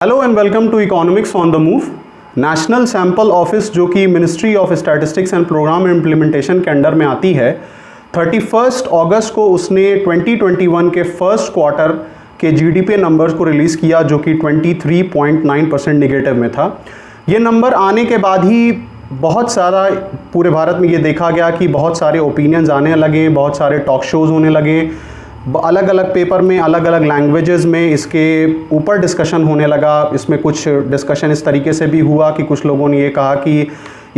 Hello and welcome to economics on the move. National sample office जो कि ministry of statistics and programme implementation के under में आती है, 31 अगस्त को उसने 2021 के फर्स्ट क्वार्टर के जीडीपी नंबर्स को रिलीज़ किया जो कि 23.9% निगेटिव में था। ये नंबर आने के बाद ही बहुत सारा पूरे भारत में ये देखा गया कि बहुत सारे ओपिनियंस आने लगे, बहुत सारे टॉक शोज़ होने लगे, अलग अलग पेपर में अलग अलग लैंग्वेजेस में इसके ऊपर डिस्कशन होने लगा। इसमें कुछ डिस्कशन इस तरीके से भी हुआ कि कुछ लोगों ने ये कहा कि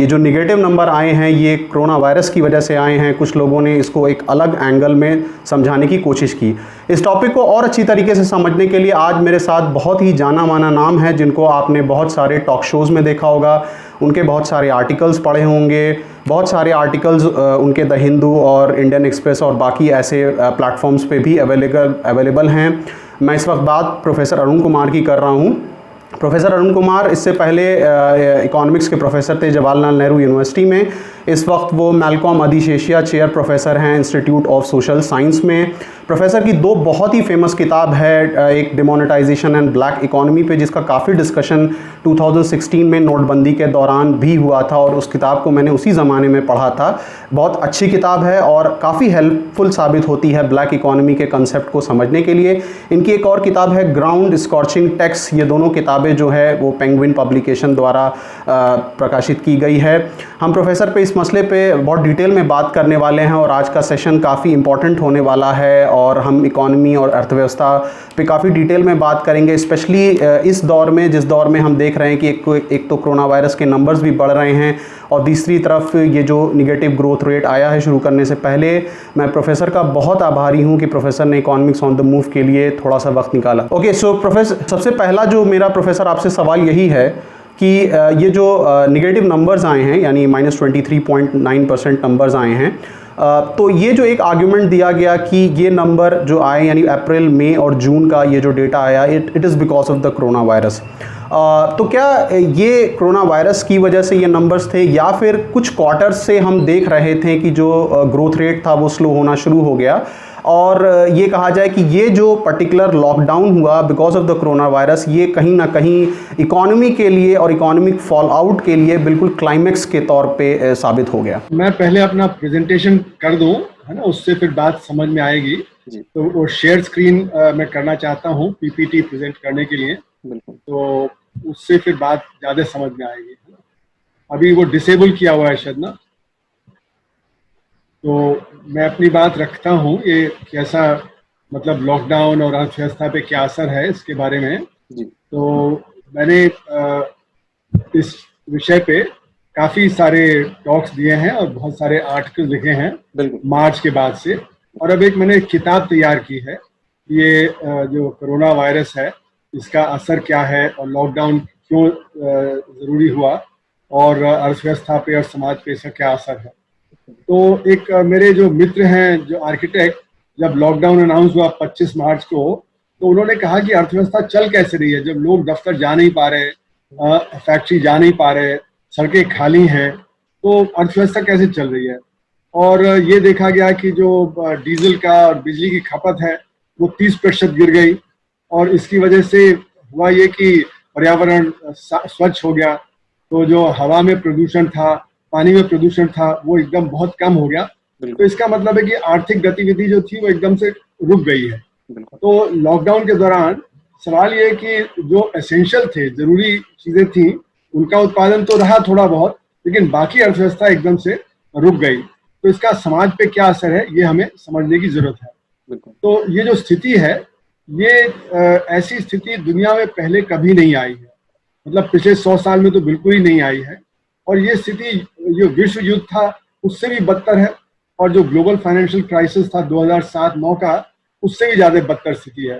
ये जो निगेटिव नंबर आए हैं ये कोरोना वायरस की वजह से आए हैं। कुछ लोगों ने इसको एक अलग एंगल में समझाने की कोशिश की। इस टॉपिक को और अच्छी तरीके से समझने के लिए आज मेरे साथ बहुत ही जाना माना नाम है जिनको आपने बहुत सारे टॉक शोज़ में देखा होगा, उनके बहुत सारे आर्टिकल्स पढ़े होंगे, बहुत सारे आर्टिकल्स उनके द हिंदू और इंडियन एक्सप्रेस और बाकी ऐसे प्लेटफॉर्म्स पे भी अवेलेबल हैं। मैं इस वक्त बात प्रोफेसर अरुण कुमार की कर रहा हूँ। प्रोफेसर अरुण कुमार इससे पहले इकोनॉमिक्स के प्रोफेसर थे जवाहरलाल नेहरू यूनिवर्सिटी में। इस वक्त वो मैल्कॉम अधिशेषिया चेयर प्रोफेसर हैं इंस्टीट्यूट ऑफ सोशल साइंस में। प्रोफेसर की दो बहुत ही फेमस किताब है, एक डिमोनेटाइजेशन एंड ब्लैक इकोनॉमी पे जिसका काफ़ी डिस्कशन 2016 में नोटबंदी के दौरान भी हुआ था और उस किताब को मैंने उसी ज़माने में पढ़ा था। बहुत अच्छी किताब है और काफ़ी हेल्पफुल साबित होती है ब्लैक इकोनॉमी के कंसेप्ट को समझने के लिए। इनकी एक और किताब है ग्राउंड स्कॉर्चिंग टैक्स। ये दोनों किताबें जो है वो पेंगुइन पब्लिकेशन द्वारा प्रकाशित की गई है। हम प्रोफेसर पे इस मसले पे बहुत डिटेल में बात करने वाले हैं और आज का सेशन काफ़ी इंपॉर्टेंट होने वाला है और हम इकोनॉमी और अर्थव्यवस्था पे काफ़ी डिटेल में बात करेंगे, स्पेशली इस दौर में जिस दौर में हम देख रहे हैं कि एक तो कोरोना वायरस के नंबर्स भी बढ़ रहे हैं और दूसरी तरफ ये जो निगेटिव ग्रोथ रेट आया है। शुरू करने से पहले मैं प्रोफेसर का बहुत आभारी हूँ कि प्रोफेसर ने इकोनॉमिक्स ऑन द मूव के लिए थोड़ा सा वक्त निकाला। ओके, सो प्रोफेसर, सबसे पहला जो मेरा प्रोफेसर आपसे सवाल यही है कि ये जो निगेटिव नंबर्स आए हैं यानी -23.9% नंबर्स आए हैं, तो ये जो एक आर्ग्यूमेंट दिया गया कि ये नंबर जो आए यानी अप्रैल, मई और जून का ये जो डेटा आया it is because of the corona virus. तो क्या ये कोरोना वायरस की वजह से ये नंबर्स थे या फिर कुछ क्वार्टर्स से हम देख रहे थे कि जो ग्रोथ रेट था वो स्लो होना शुरू हो गया और ये कहा जाए कि ये जो पर्टिकुलर लॉकडाउन हुआ because of the corona virus ये कहीं ना कहीं इकोनॉमी के लिए और इकोनॉमिक फॉल आउट के लिए बिल्कुल क्लाइमेक्स के तौर पे साबित हो गया? मैं पहले अपना प्रेजेंटेशन कर दूं, है ना, उससे फिर बात समझ में आएगी। तो वो शेयर स्क्रीन मैं करना चाहता हूं पीपीटी प्रेजेंट करने के लिए, बिल्कुल, तो उससे फिर बात ज़्यादा समझ में आएगी। अभी वो डिसेबल किया हुआ है शायद ना, तो मैं अपनी बात रखता हूँ ये कैसा, मतलब लॉकडाउन और अर्थव्यवस्था पे क्या असर है इसके बारे में जी। तो मैंने इस विषय पे काफ़ी सारे टॉक्स दिए हैं और बहुत सारे आर्टिकल लिखे हैं मार्च के बाद से, और अब एक मैंने किताब तैयार की है ये जो कोरोना वायरस है इसका असर क्या है और लॉकडाउन क्यों ज़रूरी हुआ और अर्थव्यवस्था पे और समाज पे इसका क्या असर है। तो एक मेरे जो मित्र हैं जो आर्किटेक्ट, जब लॉकडाउन अनाउंस हुआ 25 मार्च को, तो उन्होंने कहा कि अर्थव्यवस्था चल कैसे रही है जब लोग दफ्तर जा नहीं पा रहे, फैक्ट्री जा नहीं पा रहे, सड़कें खाली हैं, तो अर्थव्यवस्था कैसे चल रही है। और ये देखा गया कि जो डीजल का और बिजली की खपत है वो 30% गिर गई और इसकी वजह से हुआ ये कि पर्यावरण स्वच्छ हो गया, तो जो हवा में प्रदूषण था, पानी में प्रदूषण था, वो एकदम बहुत कम हो गया। तो इसका मतलब है कि आर्थिक गतिविधि जो थी वो एकदम से रुक गई है। तो लॉकडाउन के दौरान सवाल ये कि जो एसेंशियल थे, जरूरी चीजें थी, उनका उत्पादन तो रहा थोड़ा बहुत, लेकिन बाकी अर्थव्यवस्था एकदम से रुक गई। तो इसका समाज पे क्या असर है ये हमें समझने की जरूरत है। तो ये जो स्थिति है ये ऐसी स्थिति दुनिया में पहले कभी नहीं आई है, मतलब पिछले 100 साल में तो बिल्कुल ही नहीं आई है। और ये स्थिति जो विश्व युद्ध था उससे भी बदतर है और जो ग्लोबल फाइनेंशियल क्राइसिस था 2007-9 का, उससे भी ज्यादा बदतर स्थिति है।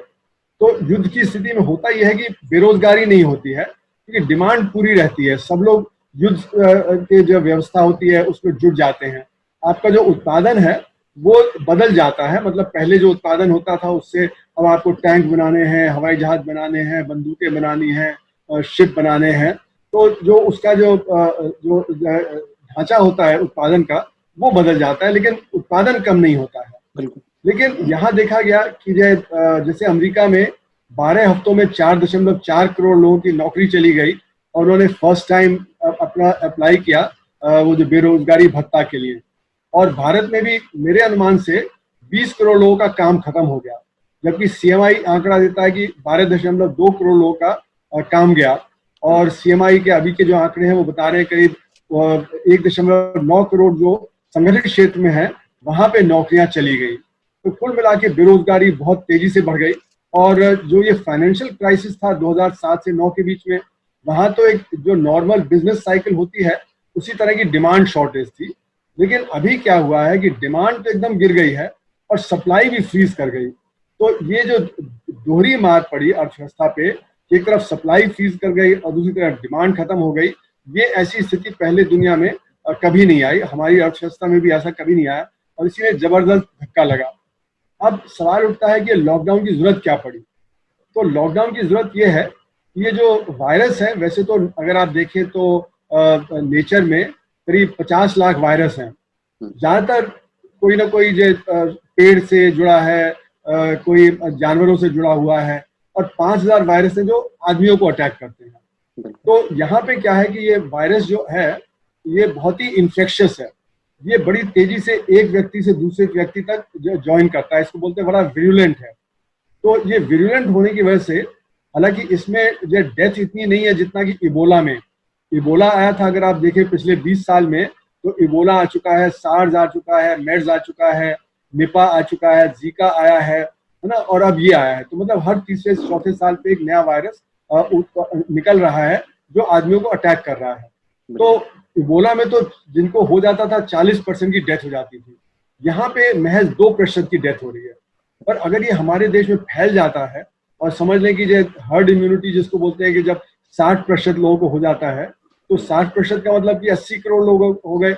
तो युद्ध की स्थिति में होता यह है कि बेरोजगारी नहीं होती है क्योंकि डिमांड पूरी रहती है, सब लोग युद्ध के जो व्यवस्था होती है उसमें जुट जाते हैं। आपका जो उत्पादन है वो बदल जाता है, मतलब पहले जो उत्पादन होता था उससे अब आपको टैंक बनाने हैं, हवाई जहाज बनाने हैं, बंदूकें बनानी हैं, शिप बनाने हैं, तो जो उसका जो ढांचा होता है उत्पादन का वो बदल जाता है, लेकिन उत्पादन कम नहीं होता है। लेकिन यहाँ देखा गया कि जैसे अमेरिका में 12 हफ्तों में 4.4 करोड़ लोगों की नौकरी चली गई और उन्होंने फर्स्ट टाइम अपना अप्लाई किया वो जो बेरोजगारी भत्ता के लिए। और भारत में भी मेरे अनुमान से 20 करोड़ लोगों का काम खत्म हो गया, जबकि सीएमआई आंकड़ा देता है कि 12.2 करोड़ लोगों का काम गया। और सीएमआई के अभी के जो आंकड़े हैं वो बता रहे हैं करीब 1.9 करोड़ जो संगठित क्षेत्र में है वहां पे नौकरियां चली गई। तो कुल मिला के बेरोजगारी बहुत तेजी से बढ़ गई। और जो ये फाइनेंशियल क्राइसिस था 2007 से 9 के बीच में, वहां तो एक जो नॉर्मल बिजनेस साइकिल होती है उसी तरह की डिमांड शॉर्टेज थी। लेकिन अभी क्या हुआ है कि डिमांड तो एकदम गिर गई है और सप्लाई भी फ्रीज कर गई। तो ये जो दोहरी मार पड़ी अर्थव्यवस्था पे, एक तरफ सप्लाई फ्रीज कर गई और दूसरी तरफ डिमांड खत्म हो गई, ये ऐसी स्थिति पहले दुनिया में कभी नहीं आई, हमारी अर्थव्यवस्था में भी ऐसा कभी नहीं आया और इसीलिए जबरदस्त धक्का लगा। अब सवाल उठता है कि लॉकडाउन की जरूरत क्या पड़ी। तो लॉकडाउन की जरूरत यह है कि ये जो वायरस है, वैसे तो अगर आप देखें तो नेचर में करीब 50 लाख वायरस हैं। ज्यादातर कोई ना कोई जो पेड़ से जुड़ा है, कोई जानवरों से जुड़ा हुआ है, और 5000 वायरस हैं जो आदमियों को अटैक करते हैं। तो यहाँ पे क्या है कि ये वायरस जो है ये बहुत ही इन्फेक्शियस है। ये बड़ी तेजी से एक व्यक्ति से दूसरे व्यक्ति तक ज्वाइन करता है, इसको बोलते हैं बड़ा विरुलेंट है। तो ये विरुलेंट होने की वजह से, हालांकि इसमें जो डेथ इतनी नहीं है जितना कि इबोला में। इबोला आया था, अगर आप देखें पिछले 20 साल में, तो इबोला आ चुका है, सार्स आ चुका है, मेर्स आ चुका है, निपा आ चुका है, जीका आया है ना, और अब ये आया है। तो मतलब हर तीसरे चौथे साल पे एक नया वायरस निकल रहा है जो आदमियों को अटैक कर रहा है। तो इबोला में तो जिनको हो जाता था 40% की डेथ हो जाती थी, यहाँ पे महज 2% की डेथ हो रही है। पर अगर ये हमारे देश में फैल जाता है, और समझ लें कि जो हर्ड इम्यूनिटी जिसको बोलते हैं कि जब 60% लोगों को हो जाता है, तो 60% का मतलब कि 80 करोड़ लोग हो गए।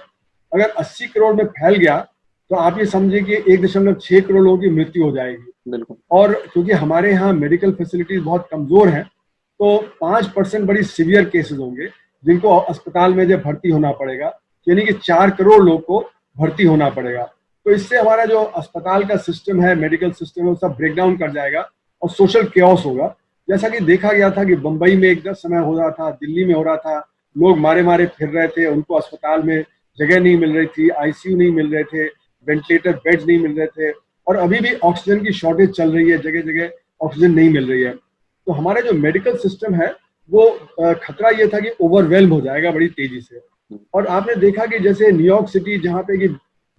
अगर 80 करोड़ में फैल गया तो आप ये समझिए कि 1.6 करोड़ लोगों की मृत्यु हो जाएगी। बिल्कुल। और क्योंकि हमारे यहाँ मेडिकल फैसिलिटीज बहुत कमजोर हैं, तो 5% बड़ी सीवियर केसेस होंगे जिनको अस्पताल में जब भर्ती होना पड़ेगा, यानी कि 4 करोड़ लोग को भर्ती होना पड़ेगा। तो इससे हमारा जो अस्पताल का सिस्टम है, मेडिकल सिस्टम है, वो सब ब्रेकडाउन कर जाएगा और सोशल केओस होगा। जैसा कि देखा गया था कि बंबई में एक समय हो रहा था, दिल्ली में हो रहा था, लोग मारे मारे फिर रहे थे, उनको अस्पताल में जगह नहीं मिल रही थी, आईसीयू नहीं मिल रहे थे, वेंटिलेटर बेड्स नहीं मिल रहे थे, और अभी भी ऑक्सीजन की शॉर्टेज चल रही है, जगह जगह ऑक्सीजन नहीं मिल रही है। तो हमारा जो मेडिकल सिस्टम है वो खतरा ये था कि ओवरवेल्म हो जाएगा बड़ी तेजी से। और आपने देखा कि जैसे न्यूयॉर्क सिटी, जहाँ पे कि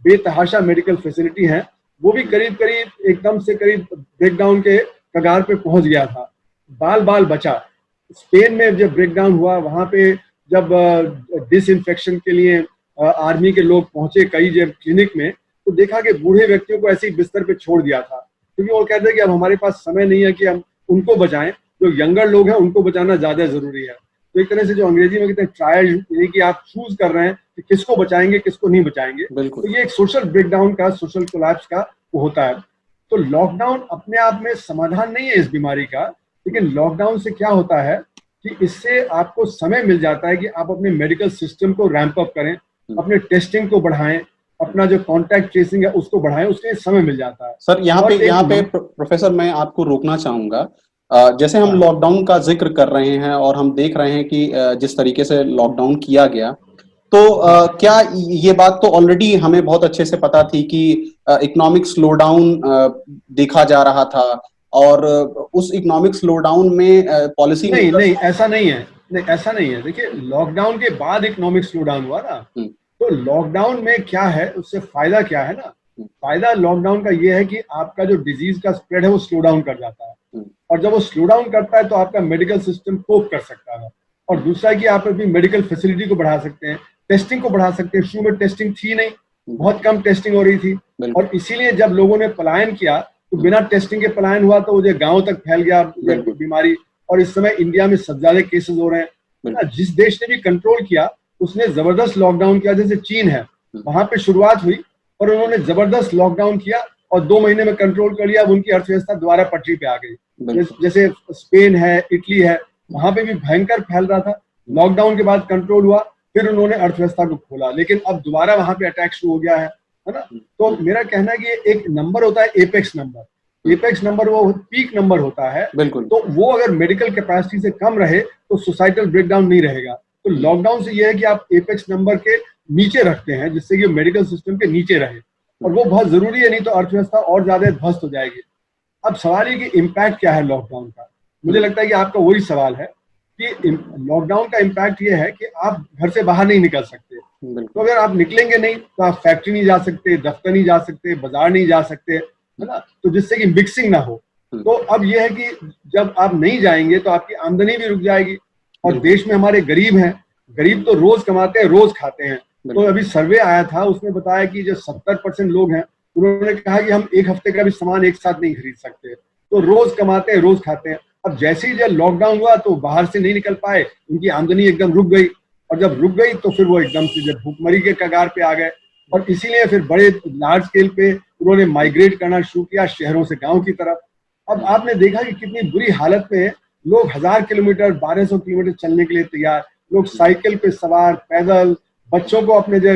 बेतहाशा मेडिकल फैसिलिटी है, वो भी करीब करीब एकदम से करीब ब्रेकडाउन के कगार पे पहुंच गया था, बाल बाल बचा। स्पेन में जब ब्रेकडाउन हुआ, वहां पे जब डिसइंफेक्शन के लिए आर्मी के लोग पहुंचे कई जब क्लिनिक में, तो देखा कि बूढ़े व्यक्तियों को ऐसे ही बिस्तर पे छोड़ दिया था, क्योंकि वो कहते हैं कि अब हमारे पास समय नहीं है कि हम उनको बचाएं, जो यंगर लोग हैं उनको बचाना ज्यादा जरूरी है। तो एक तरह से जो अंग्रेजी में कहते हैं ट्रायल, यानी कि आप चूज कर रहे हैं कि किसको बचाएंगे किसको नहीं बचाएंगे। तो ये एक सोशल ब्रेकडाउन का, सोशल कोलैप्स का वो होता है। तो लॉकडाउन अपने आप में समाधान नहीं है इस बीमारी का, लेकिन लॉकडाउन से क्या होता है कि इससे आपको समय मिल जाता है कि आप अपने मेडिकल सिस्टम को रैंप अप करें, अपने टेस्टिंग को बढ़ाएं, अपना जो कॉन्टैक्ट ट्रेसिंग है उसको बढ़ाएं, उसके लिए समय मिल जाता है। सर यहाँ पे प्रोफेसर मैं आपको रोकना चाहूंगा। जैसे हम लॉकडाउन का जिक्र कर रहे हैं और हम देख रहे हैं कि जिस तरीके से लॉकडाउन किया गया, तो क्या ये बात तो ऑलरेडी हमें बहुत अच्छे से पता थी कि इकोनॉमिक स्लोडाउन देखा जा रहा था, और उस इकोनॉमिक स्लोडाउन में पॉलिसी नहीं ऐसा नहीं है, ऐसा नहीं है। देखिए, लॉकडाउन के बाद इकोनॉमिक स्लोडाउन हुआ ना, तो लॉकडाउन में क्या है, उससे फायदा क्या है ना, फायदा लॉकडाउन का ये है कि आपका जो डिजीज का स्प्रेड है वो स्लो डाउन कर जाता है, और जब वो स्लो डाउन करता है तो आपका मेडिकल सिस्टम कोप कर सकता है। और दूसरा है कि आप अपनी मेडिकल फैसिलिटी को बढ़ा सकते हैं, टेस्टिंग को बढ़ा सकते हैं। शुरू में टेस्टिंग थी नहीं, बहुत कम टेस्टिंग हो रही थी, और इसीलिए जब लोगों ने पलायन किया तो बिना टेस्टिंग के पलायन हुआ, तो वो जो गाँव तक फैल गया बीमारी। और इस समय इंडिया में सबसे ज्यादा केसेस हो रहे हैं। जिस देश ने भी कंट्रोल किया उसने जबरदस्त लॉकडाउन किया, जैसे चीन है, वहां पे शुरुआत हुई और उन्होंने जबरदस्त लॉकडाउन किया और 2 महीने में कंट्रोल कर लिया। अब उनकी अर्थव्यवस्था दोबारा पटरी पे आ गई। जैसे स्पेन है, इटली है, वहां पे भी भयंकर फैल रहा था, लॉकडाउन के बाद कंट्रोल हुआ, फिर उन्होंने अर्थव्यवस्था को खोला, लेकिन अब दोबारा वहां पे अटैक शुरू हो गया है ना। तो मेरा कहना है कि एक नंबर होता है एपेक्स नंबर, एपेक्स नंबर वो पीक नंबर होता है, बिल्कुल। तो वो अगर मेडिकल कैपेसिटी से कम रहे तो सोसाइटल ब्रेकडाउन नहीं रहेगा। तो लॉकडाउन से ये है कि आप एपेक्स नंबर के नीचे रखते हैं जिससे कि मेडिकल सिस्टम के नीचे रहे, और वो बहुत जरूरी है, नहीं तो अर्थव्यवस्था और ज्यादा ध्वस्त हो जाएगी। अब सवाल ये कि इम्पैक्ट क्या है लॉकडाउन का। मुझे लगता है कि आपका वही सवाल है कि लॉकडाउन का इम्पैक्ट ये है कि आप घर से बाहर नहीं निकल सकते। तो अगर आप निकलेंगे नहीं तो आप फैक्ट्री नहीं जा सकते, दफ्तर नहीं जा सकते, बाजार नहीं जा सकते, है ना, तो जिससे कि मिक्सिंग ना हो। तो अब ये है कि जब आप नहीं जाएंगे तो आपकी आमदनी भी रुक जाएगी। और देश में हमारे गरीब हैं, गरीब तो रोज कमाते हैं, रोज खाते हैं। तो अभी सर्वे आया था, उसमें बताया कि जो 70% लोग हैं उन्होंने कहा कि हम एक हफ्ते का भी सामान एक साथ नहीं खरीद सकते, तो रोज कमाते हैं, रोज खाते हैं। अब जैसे ही जब लॉकडाउन हुआ तो बाहर से नहीं निकल पाए, उनकी आमदनी एकदम रुक गई, और जब रुक गई तो फिर वो एकदम से जब भूखमरी के कगार पे आ गए, और इसीलिए फिर बड़े लार्ज स्केल पे उन्होंने माइग्रेट करना शुरू किया शहरों से गांव की तरफ। अब आपने देखा कि कितनी बुरी हालत में लोग 1000 किलोमीटर 1200 किलोमीटर चलने के लिए तैयार, लोग साइकिल पे सवार, पैदल, बच्चों को अपने जो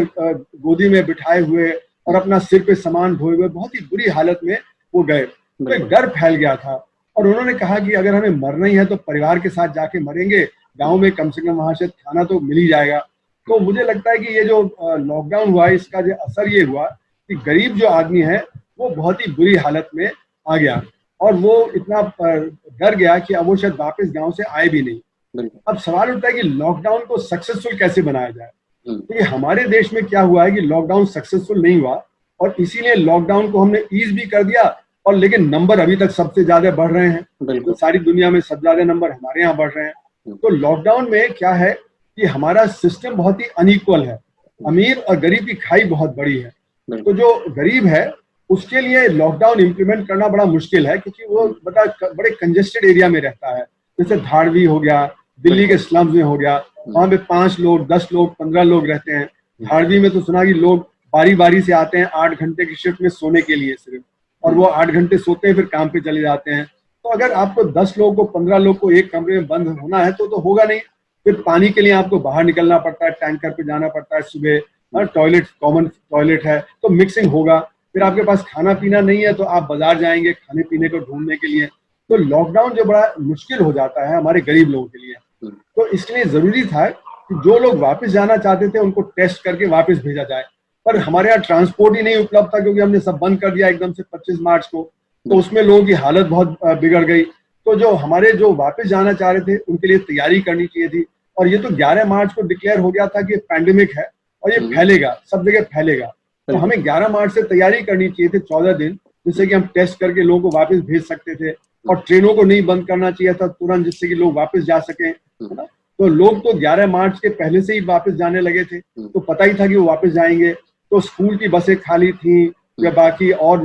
गोदी में बिठाए हुए और अपना सिर पे सामान ढोए हुए बहुत ही बुरी हालत में वो गए। तो एक डर फैल गया था, और उन्होंने कहा कि अगर हमें मरना ही है तो परिवार के साथ जाके मरेंगे, गांव में कम से कम वहां से खाना तो मिल ही जाएगा। तो मुझे लगता है कि ये जो लॉकडाउन हुआ इसका जो असर ये हुआ कि गरीब जो आदमी है वो बहुत ही बुरी हालत में आ गया, और वो इतना डर गया कि अब वो शायद वापस गांव से आए भी नहीं। अब सवाल उठता है कि लॉकडाउन को सक्सेसफुल कैसे बनाया जाए। क्योंकि तो हमारे देश में क्या हुआ है कि लॉकडाउन सक्सेसफुल नहीं हुआ, और इसीलिए लॉकडाउन को हमने ईज भी कर दिया, और लेकिन नंबर अभी तक सबसे ज्यादा बढ़ रहे हैं। तो सारी दुनिया में सबसे ज्यादा नंबर हमारे यहाँ बढ़ रहे हैं। तो लॉकडाउन में क्या है कि हमारा सिस्टम बहुत ही अनइक्वल है, अमीर और गरीब की खाई बहुत बड़ी है। तो जो गरीब है उसके लिए लॉकडाउन इम्प्लीमेंट करना बड़ा मुश्किल है, क्योंकि वो बड़े कंजेस्टेड एरिया में रहता है, जैसे धारवी हो गया, दिल्ली के स्लम्स में हो गया, वहां पे 5 लोग 10 लोग 15 लोग रहते हैं। धारवी में तो सुना कि लोग बारी बारी से आते हैं 8 घंटे की शिफ्ट में सोने के लिए सिर्फ, और वो 8 घंटे सोते हैं फिर काम पे चले जाते हैं। तो अगर आपको 10 लोगों को 15 लोग को एक कमरे में बंद होना है तो होगा नहीं। फिर पानी के लिए आपको बाहर निकलना पड़ता है, टैंकर पे जाना पड़ता है सुबह, टॉयलेट कॉमन टॉयलेट है तो मिक्सिंग होगा। फिर आपके पास खाना पीना नहीं है तो आप बाजार जाएंगे खाने पीने को ढूंढने के लिए। तो लॉकडाउन जो बड़ा मुश्किल हो जाता है हमारे गरीब लोगों के लिए। तो इसलिए जरूरी था कि जो लोग वापस जाना चाहते थे उनको टेस्ट करके वापस भेजा जाए, पर हमारे यहाँ ट्रांसपोर्ट ही नहीं उपलब्ध था, क्योंकि हमने सब बंद कर दिया एकदम से 25 मार्च को। तो उसमें लोगों की हालत बहुत बिगड़ गई। तो जो वापस जाना चाह रहे थे उनके लिए तैयारी करनी चाहिए थी। और ये तो 11 मार्च को डिक्लेयर हो गया था कि पैंडेमिक है और ये फैलेगा, सब जगह फैलेगा। तो हमें 11 मार्च से तैयारी करनी चाहिए थी 14 दिन, जिससे कि हम टेस्ट करके लोगों को वापस भेज सकते थे, और ट्रेनों को नहीं बंद करना चाहिए था तुरंत, जिससे कि लोग वापस जा सके, है ना। तो लोग तो 11 मार्च के पहले से ही वापस जाने लगे थे, तो पता ही था कि वो वापस जाएंगे। तो स्कूल की बसें खाली थी, या बाकी और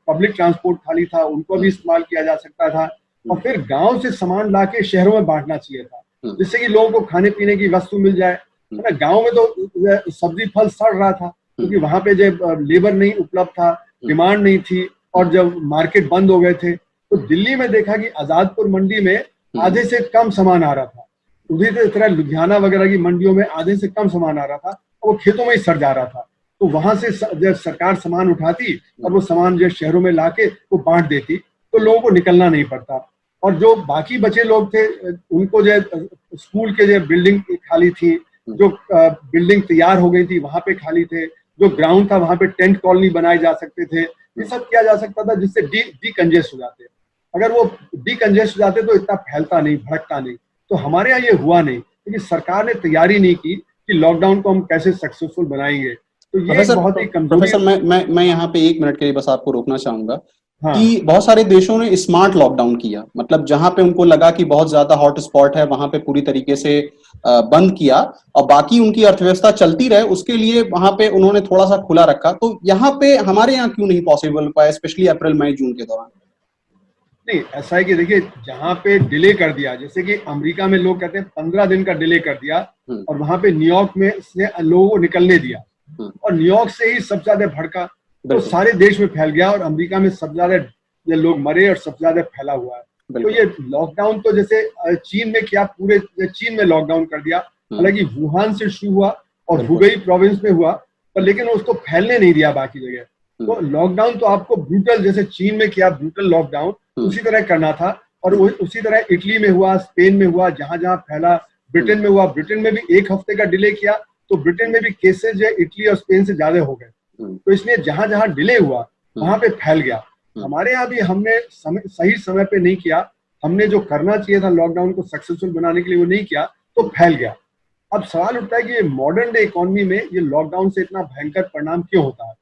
पब्लिक ट्रांसपोर्ट खाली था, उनको भी इस्तेमाल किया जा सकता था। और फिर गांव से सामान लाके शहरों में बांटना चाहिए था, जिससे कि लोगों को खाने पीने की वस्तु मिल जाए, है ना। गाँव में तो सब्जी फल सड़ रहा था, क्योंकि वहां पे जब लेबर नहीं उपलब्ध था, डिमांड नहीं थी, और जब मार्केट बंद हो गए थे। तो दिल्ली में देखा कि आजादपुर मंडी में आधे से कम सामान आ रहा था, उसी तरह लुधियाना वगैरह की मंडियों में आधे से कम सामान आ रहा था, और वो खेतों में ही सड़ जा रहा था। तो वहां से जब सरकार सामान उठाती और वो सामान जो शहरों में लाके वो बांट देती, तो लोगों को निकलना नहीं पड़ता। और जो बाकी बचे लोग थे उनको जो स्कूल के जो बिल्डिंग खाली थी, जो बिल्डिंग तैयार हो गई थी वहां पे खाली थे, जो ग्राउंड था वहां पे टेंट कॉलोनी बनाए जा सकते थे, ये सब किया जा सकता था, जिससे डीकंजेस्ट हो जाते। अगर वो डीकंजेस्ट हो जाते तो इतना फैलता नहीं, भड़कता नहीं। तो हमारे यहाँ ये हुआ नहीं, क्योंकि सरकार ने तैयारी नहीं की कि लॉकडाउन को हम कैसे सक्सेसफुल बनाएंगे। तो ये बहुत ही कमजोरी। प्रोफेसर, मैं यहाँ पे 1 मिनट के लिए बस आपको रोकना चाहूंगा। कि बहुत सारे देशों ने स्मार्ट लॉकडाउन किया, मतलब जहां पे उनको लगा कि बहुत ज्यादा हॉट स्पॉट है वहां पे पूरी तरीके से बंद किया, और बाकी उनकी अर्थव्यवस्था चलती रहे उसके लिए वहां पे उन्होंने थोड़ा सा खुला रखा। तो यहाँ पे हमारे यहाँ क्यों नहीं पॉसिबल पाया, स्पेशली अप्रैल मई जून के दौरान? नहीं, ऐसा है कि देखिए जहां पे डिले कर दिया, जैसे कि अमेरिका में लोग कहते हैं 15 दिन का डिले कर दिया, और वहां पे न्यूयॉर्क में से लोगों को निकलने दिया, और न्यूयॉर्क से ही सबसे ज्यादा भड़का, तो सारे देश में फैल गया, और अमेरिका में सबसे ज्यादा लोग मरे और सबसे ज्यादा फैला हुआ है। तो ये लॉकडाउन तो जैसे चीन में किया, पूरे चीन में लॉकडाउन कर दिया, हालांकि वुहान से शुरू हुआ और हुबेई प्रोविंस में हुआ, पर लेकिन उसको फैलने नहीं दिया बाकी जगह। तो लॉकडाउन तो आपको ब्रूटल, जैसे चीन में किया ब्रूटल लॉकडाउन, उसी तरह करना था। और उसी तरह इटली में हुआ, स्पेन में हुआ, जहां जहां फैला, ब्रिटेन में हुआ, ब्रिटेन में भी 1 हफ्ते का डिले किया, तो ब्रिटेन में भी केसेस जो इटली और स्पेन से ज्यादा हो गए। तो इसलिए जहां जहां डिले हुआ वहां पे फैल गया। हमारे यहाँ भी हमने सही समय पे नहीं किया, हमने जो करना चाहिए था लॉकडाउन को सक्सेसफुल बनाने के लिए वो नहीं किया, तो फैल गया। अब सवाल उठता है कि ये मॉडर्न डे इकोनॉमी में ये लॉकडाउन से इतना भयंकर परिणाम क्यों होता है?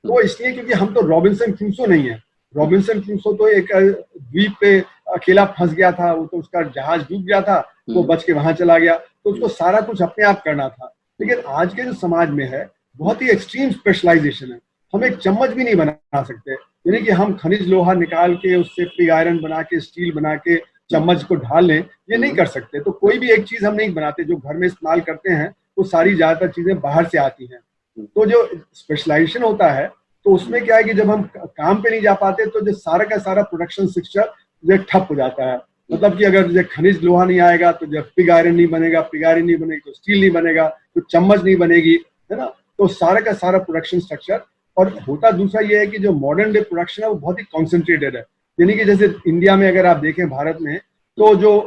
तो इसलिए क्योंकि हम तो रॉबिन्सन क्रूसो नहीं है। रॉबिन्सन क्रूसो तो एक द्वीप पे अकेला फंस गया था, वो तो उसका जहाज डूब गया था, वो बच के वहां चला गया, तो उसको सारा कुछ अपने आप करना था। लेकिन आज के जो समाज में है बहुत ही एक्सट्रीम स्पेशलाइजेशन है। हम एक चम्मच भी नहीं बना सकते, यानी कि हम खनिज लोहा निकाल के उससे पिग आयरन बना के, स्टील बना के चम्मच को ढाल लें, ये नहीं कर सकते। तो कोई भी एक चीज हम नहीं बनाते, जो घर में इस्तेमाल करते हैं वो सारी ज्यादातर चीजें बाहर से आती हैं। तो जो स्पेशलाइजेशन होता है, तो उसमें क्या है कि जब हम काम पे नहीं जा पाते तो जो सारा का सारा प्रोडक्शन स्ट्रक्चर जो ठप हो जाता है। मतलब कि अगर जो खनिज लोहा नहीं आएगा तो जब पिग आयरन नहीं बनेगा, पिग आयरन नहीं बनेगी तो स्टील नहीं बनेगा, तो चम्मच नहीं बनेगी, है ना। तो सारा का सारा प्रोडक्शन स्ट्रक्चर। और होता दूसरा ये है कि जो मॉडर्न डे प्रोडक्शन है वो बहुत ही कॉन्सेंट्रेटेड है। यानी कि जैसे इंडिया में अगर आप देखें, भारत में, तो जो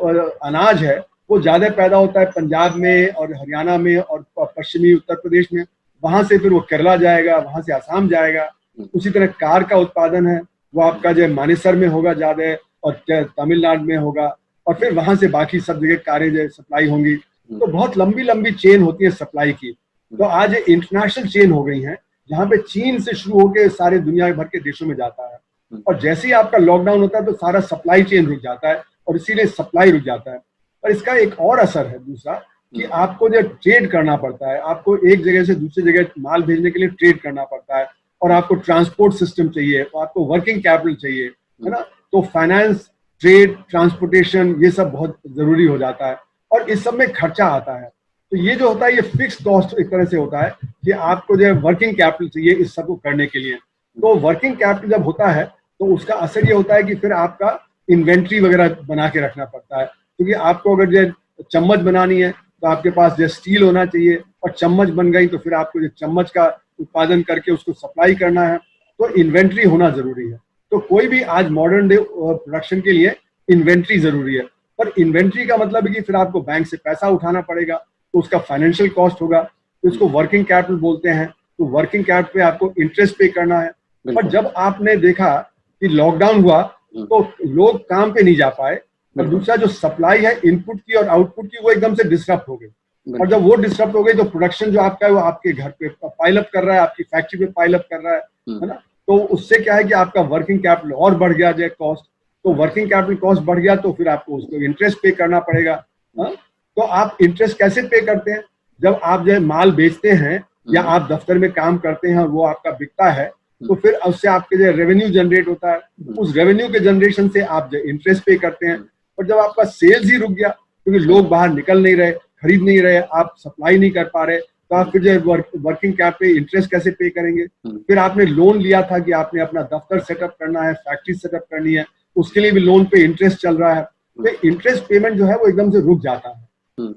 अनाज है वो ज्यादा पैदा होता है पंजाब में और हरियाणा में और पश्चिमी उत्तर प्रदेश में, वहां से फिर वो केरला जाएगा, वहां से आसाम जाएगा। उसी तरह कार का उत्पादन है वो आपका जो मानेसर में होगा ज्यादा, और तमिलनाडु में होगा, और फिर वहां से बाकी सब जगह कारें जो सप्लाई होंगी। तो बहुत लंबी लंबी चेन होती है सप्लाई की। तो आज इंटरनेशनल चेन हो गई है, जहाँ पे चीन से शुरू होकर सारे दुनिया भर के देशों में जाता है। और जैसे ही आपका लॉकडाउन होता है तो सारा सप्लाई चेन रुक जाता है, और इसीलिए सप्लाई रुक जाता है। और इसका एक और असर है दूसरा, कि आपको जो ट्रेड करना पड़ता है, आपको एक जगह से दूसरी जगह माल भेजने के लिए ट्रेड करना पड़ता है, और आपको ट्रांसपोर्ट सिस्टम चाहिए, और आपको वर्किंग कैपिटल चाहिए, है ना। तो फाइनेंस, ट्रेड, ट्रांसपोर्टेशन, ये सब बहुत जरूरी हो जाता है, और इस सब में खर्चा आता है। तो ये जो होता है ये फिक्स कॉस्ट एक तरह से होता है कि आपको जो है वर्किंग कैपिटल चाहिए इस सब को करने के लिए। तो वर्किंग कैपिटल जब होता है तो उसका असर ये होता है कि फिर आपका इन्वेंट्री वगैरह बना के रखना पड़ता है, क्योंकि आपको अगर जो चम्मच बनानी है तो आपके पास जो स्टील होना चाहिए, और चम्मच बन गई तो फिर आपको जो चम्मच का उत्पादन करके उसको सप्लाई करना है, तो इन्वेंट्री होना जरूरी है। तो कोई भी आज मॉडर्न डे प्रोडक्शन के लिए इन्वेंट्री जरूरी है। पर इन्वेंट्री का मतलब है कि फिर आपको बैंक से पैसा उठाना पड़ेगा, तो उसका फाइनेंशियल कॉस्ट होगा, तो इसको वर्किंग कैपिटल बोलते हैं। तो वर्किंग कैपिटल पे आपको इंटरेस्ट पे करना है। पर जब आपने देखा कि लॉकडाउन हुआ तो लोग काम पे नहीं जा पाए, और दूसरा जो सप्लाई है इनपुट की और आउटपुट की वो एकदम से डिस्टर्ब हो गई। और जब वो डिस्टर्ब हो गई तो प्रोडक्शन जो आपका है वो आपके घर पे पाइल अप कर रहा है, आपकी फैक्ट्री पे पाइल अप कर रहा है ना। तो उससे क्या है कि आपका वर्किंग कैपिटल और बढ़ गया जो कॉस्ट। तो वर्किंग कैपिटल कॉस्ट बढ़ गया तो फिर आपको उसको इंटरेस्ट पे करना पड़ेगा। तो आप इंटरेस्ट कैसे पे करते हैं? जब आप जो माल बेचते हैं या आप दफ्तर में काम करते हैं और वो आपका बिकता है, तो फिर उससे आपके जो रेवेन्यू जनरेट होता है, उस रेवेन्यू के जनरेशन से आप जो इंटरेस्ट पे करते हैं। और जब आपका सेल्स ही रुक गया क्योंकि लोग बाहर निकल नहीं रहे, खरीद नहीं रहे, आप सप्लाई नहीं कर पा रहे, तो आप फिर जो वर्किंग कैप पे इंटरेस्ट कैसे पे करेंगे? फिर आपने लोन लिया था कि आपने अपना दफ्तर सेटअप करना है, फैक्ट्री सेटअप करनी है, उसके लिए भी लोन पे इंटरेस्ट चल रहा है। तो इंटरेस्ट पेमेंट जो है वो एकदम से रुक जाता है।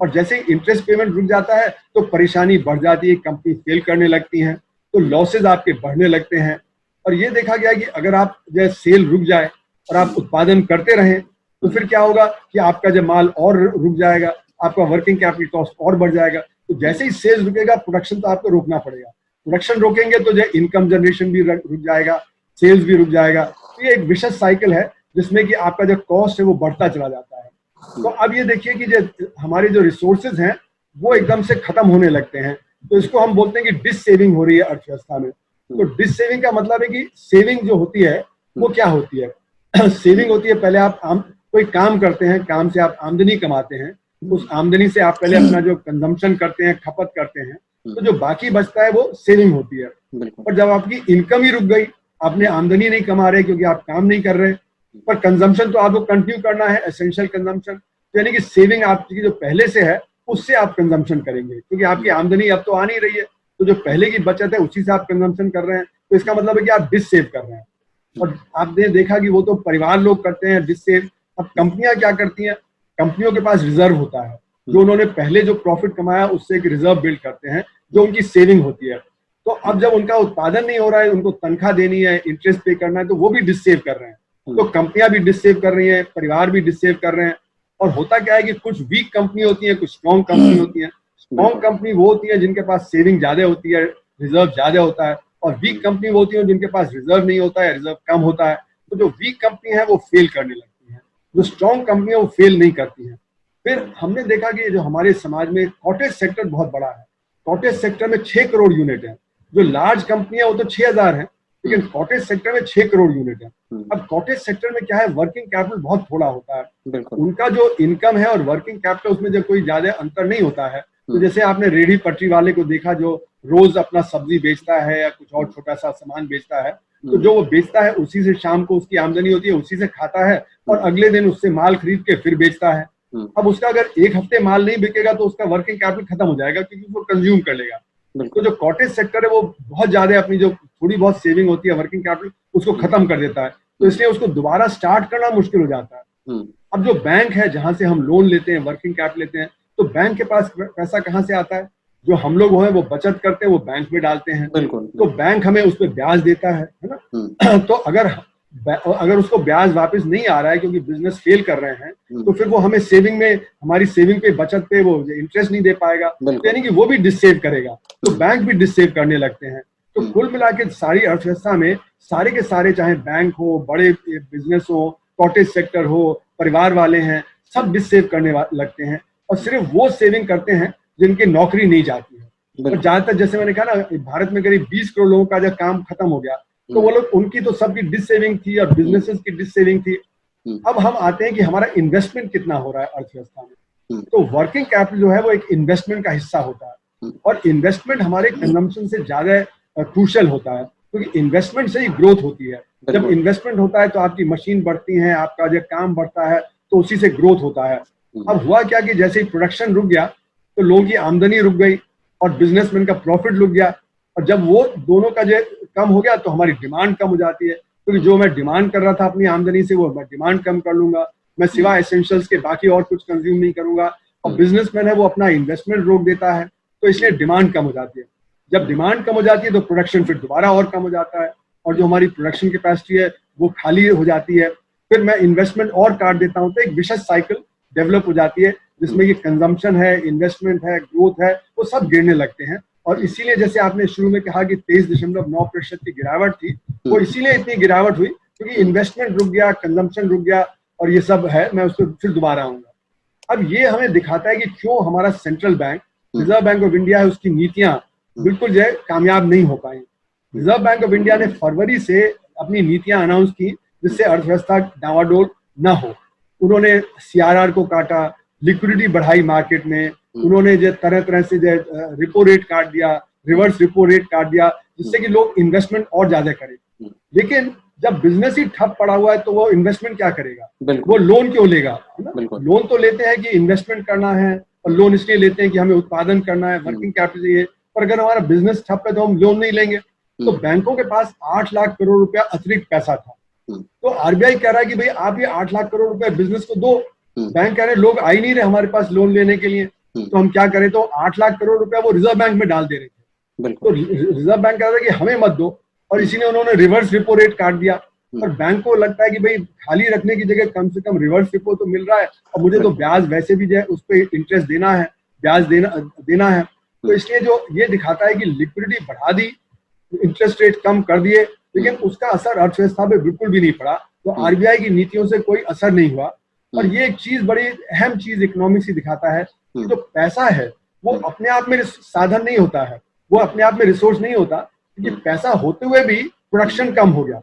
और जैसे ही इंटरेस्ट पेमेंट रुक जाता है तो परेशानी बढ़ जाती है, कंपनी फेल करने लगती हैं, तो लॉसेज आपके बढ़ने लगते हैं। और ये देखा गया कि अगर आप जो सेल रुक जाए और आप उत्पादन करते रहें तो फिर क्या होगा कि आपका जो माल और रुक जाएगा, आपका वर्किंग कैपिटल कॉस्ट और बढ़ जाएगा। तो जैसे ही सेल्स रुकेगा प्रोडक्शन तो आपको रोकना पड़ेगा, प्रोडक्शन रोकेंगे तो जो इनकम जनरेशन भी रुक जाएगा, सेल्स भी रुक जाएगा। तो ये एक विशेष साइकिल है जिसमें कि आपका जो कॉस्ट है वो बढ़ता चला जाता है। तो अब ये देखिए कि जो हमारे जो रिसोर्सेज हैं वो एकदम से खत्म होने लगते हैं, तो इसको हम बोलते हैं कि डिस सेविंग हो रही है अर्थव्यवस्था में। तो डिस सेविंग का मतलब है कि सेविंग जो होती है वो क्या होती है? सेविंग होती है पहले आप कोई काम करते हैं, काम से आप आमदनी कमाते हैं, उस आमदनी से आप पहले अपना जो कंजम्पशन करते हैं, खपत करते हैं, तो जो बाकी बचता है वो सेविंग होती है। और जब आपकी इनकम ही रुक गई, आपने आमदनी नहीं कमा रहे क्योंकि आप काम नहीं कर रहे, पर कंजम्पशन तो आपको कंटिन्यू करना है, एसेंशियल कंजम्पशन, यानी कि सेविंग आपकी जो पहले से है उससे आप कंजम्पशन करेंगे, क्योंकि आपकी आमदनी अब तो आ नहीं रही है, तो जो पहले की बचत है उसी से आप कंजम्पशन कर रहे हैं। तो इसका मतलब है कि आप डिस सेव कर रहे हैं। और आपने देखा कि वो तो परिवार लोग करते हैं डिस सेव। अब कंपनियां क्या करती हैं? कंपनियों के पास रिजर्व होता है, जो उन्होंने पहले जो प्रॉफिट कमाया उससे एक रिजर्व बिल्ड करते हैं जो उनकी सेविंग होती है। तो अब जब उनका उत्पादन नहीं हो रहा है, उनको तनख्वाह देनी है, इंटरेस्ट पे करना है, तो वो भी डिससेव कर रहे हैं। तो कंपनियां भी डिससेव कर रही हैं, परिवार भी डिससेव कर रहे हैं। और होता क्या है कि कुछ वीक कंपनी होती है, कुछ स्ट्रॉन्ग कंपनी होती है। स्ट्रॉन्ग कंपनी वो होती है जिनके पास सेविंग ज्यादा होती है, रिजर्व ज्यादा होता है, और वीक कंपनी वो होती है जिनके पास रिजर्व नहीं होता है, रिजर्व कम होता है। तो जो वीक कंपनी है वो फेल करने लगती है, जो स्ट्रॉन्ग कंपनी है वो फेल नहीं करती है। फिर हमने देखा कि जो हमारे समाज में कॉटेज सेक्टर बहुत बड़ा है। कॉटेज सेक्टर में 6 करोड़ यूनिट है। जो लार्ज कंपनी है वो तो 6000 है, लेकिन कॉटेज सेक्टर में 6 करोड़ यूनिट है। अब कॉटेज सेक्टर में क्या है, वर्किंग कैपिटल बहुत थोड़ा होता है। उनका जो इनकम है और वर्किंग कैपिटल, उसमें जो कोई ज्यादा अंतर नहीं होता है। तो जैसे आपने रेहड़ी पटरी वाले को देखा जो रोज अपना सब्जी बेचता है या कुछ और छोटा सा सामान बेचता है, तो जो वो बेचता है उसी से शाम को उसकी आमदनी होती है, उसी से खाता है और अगले दिन उससे माल खरीद के फिर बेचता है। अब उसका अगर एक हफ्ते माल नहीं बिकेगा तो उसका वर्किंग कैपिटल खत्म हो जाएगा, क्योंकि वो कंज्यूम कर लेगा। तो जो कॉटेज सेक्टर है वो बहुत ज्यादा अपनी जो थोड़ी बहुत सेविंग होती है, वर्किंग कैपिटल, उसको खत्म कर देता है। तो इसलिए उसको दोबारा स्टार्ट करना मुश्किल हो जाता है। अब जो बैंक है जहां से हम लोन लेते हैं, वर्किंग कैपिटल लेते हैं, तो बैंक के पास पैसा कहाँ से आता है? जो हम लोग हैं वो बचत करते हैं, वो बैंक में डालते हैं। तो बैंक हमें उस पर ब्याज देता है ना। तो अगर उसको ब्याज वापस नहीं आ रहा है क्योंकि बिजनेस फेल कर रहे हैं, तो फिर वो हमें सेविंग में, हमारी सेविंग पे, बचत पे वो इंटरेस्ट नहीं दे पाएगा, यानी कि वो भी डिससेव करेगा। तो बैंक भी डिससेव करने लगते हैं। तो कुल मिला के सारी अर्थव्यवस्था में सारे के सारे, चाहे बैंक हो, बड़े बिजनेस हो, कॉटेज सेक्टर हो, परिवार वाले हैं, सब डिससेव करने लगते हैं। और सिर्फ वो सेविंग करते हैं जिनकी नौकरी नहीं जाती है। और ज्यादातर, जैसे मैंने कहा ना, भारत में करीब 20 करोड़ लोगों का जब काम खत्म हो गया, तो वो लोग, उनकी तो सबकी डिससेविंग थी और बिजनेसेस की डिससेविंग थी। अब हम आते हैं कि हमारा इन्वेस्टमेंट कितना हो रहा है अर्थव्यवस्था में। तो वर्किंग कैपिटल जो है वो एक इन्वेस्टमेंट का हिस्सा होता है, और इन्वेस्टमेंट हमारे कंजम्पशन से ज्यादा क्रूशियल होता है, क्योंकि इन्वेस्टमेंट से ही ग्रोथ होती है। जब इन्वेस्टमेंट होता है तो आपकी मशीन बढ़ती है, आपका जो काम बढ़ता है, तो उसी से ग्रोथ होता है। अब हुआ क्या कि जैसे ही प्रोडक्शन रुक गया तो लोगों की आमदनी रुक गई और बिजनेसमैन का प्रॉफिट रुक गया। और जब वो दोनों का जो कम हो गया तो हमारी डिमांड कम हो जाती है, क्योंकि जो मैं डिमांड कर रहा था अपनी आमदनी से, वो मैं डिमांड कम कर लूंगा, मैं सिवाय एसेंशियल्स के बाकी और कुछ कंज्यूम नहीं करूंगा। और बिजनेसमैन है वो अपना इन्वेस्टमेंट रोक देता है, तो इसलिए डिमांड कम हो जाती है। जब डिमांड कम हो जाती है तो प्रोडक्शन फिर दोबारा और कम हो जाता है, और जो हमारी प्रोडक्शन कैपेसिटी है वो खाली हो जाती है। फिर मैं इन्वेस्टमेंट और काट देता हूँ, तो एक विशेष साइकिल डेवलप हो जाती है, जिसमें ये कंजम्पशन है, इन्वेस्टमेंट है, ग्रोथ है, वो सब गिरने लगते हैं। और इसीलिए जैसे आपने शुरू में कहा कि 23.9% की गिरावट थी, वो इसीलिए इतनी गिरावट हुई क्योंकि इन्वेस्टमेंट रुक गया, कंजम्पशन रुक गया, और ये सब है। मैं उस पर फिर दोबारा आऊंगा। अब ये हमें दिखाता है कि क्यों हमारा central bank, reserve bank of India है, उसकी नीतियां बिल्कुल जो है कामयाब नहीं हो पाई। रिजर्व बैंक ऑफ इंडिया ने फरवरी से अपनी नीतियां अनाउंस की जिससे अर्थव्यवस्था डावाडोल न हो। उन्होंने CRR को काटा, लिक्विडिटी बढ़ाई मार्केट में, उन्होंने जो तरह तरह से जो रिपो रेट काट दिया, रिवर्स रिपो रेट काट दिया, जिससे कि लोग इन्वेस्टमेंट और ज्यादा करें। लेकिन जब बिजनेस ही ठप पड़ा हुआ है तो वो इन्वेस्टमेंट क्या करेगा? वो लोन क्यों लेगा? है ना? लोन तो लेते हैं कि इन्वेस्टमेंट करना है, और लोन इसलिए लेते हैं कि हमें उत्पादन करना है, वर्किंग कैपिटल चाहिए। पर अगर हमारा बिजनेस ठप है तो हम लोन नहीं लेंगे। तो बैंकों के पास 8 लाख करोड़ रुपया अतिरिक्त पैसा था। तो RBI कह रहा है कि भाई आप ये 8 लाख करोड़ रुपए बिजनेस को दो। बैंक कह रहे हैं लोग आ ही नहीं रहे हमारे पास लोन लेने के लिए, तो हम क्या करें? तो 8 लाख करोड़ रुपया वो रिजर्व बैंक में डाल दे रहे थे। तो रिजर्व बैंक कह रहा था कि हमें मत दो, और इसीलिए उन्होंने रिवर्स रिपो रेट काट दिया। और बैंक को लगता है कि भाई खाली रखने की जगह कम से कम रिवर्स रिपो तो मिल रहा है, और मुझे तो ब्याज वैसे भी जो है उस पर इंटरेस्ट देना है, ब्याज देना है। तो इसलिए जो ये दिखाता है कि लिक्विडिटी बढ़ा दी, इंटरेस्ट रेट कम कर दिए, लेकिन उसका असर अर्थव्यवस्था पे बिल्कुल भी नहीं पड़ा। तो RBI की नीतियों से कोई असर नहीं हुआ। और ये एक चीज, बड़ी अहम चीज इकोनॉमिक्स ही दिखाता है कि जो पैसा है वो अपने आप में साधन नहीं होता है, वो अपने आप में रिसोर्स नहीं होता, क्योंकि पैसा होते हुए भी प्रोडक्शन कम हो गया।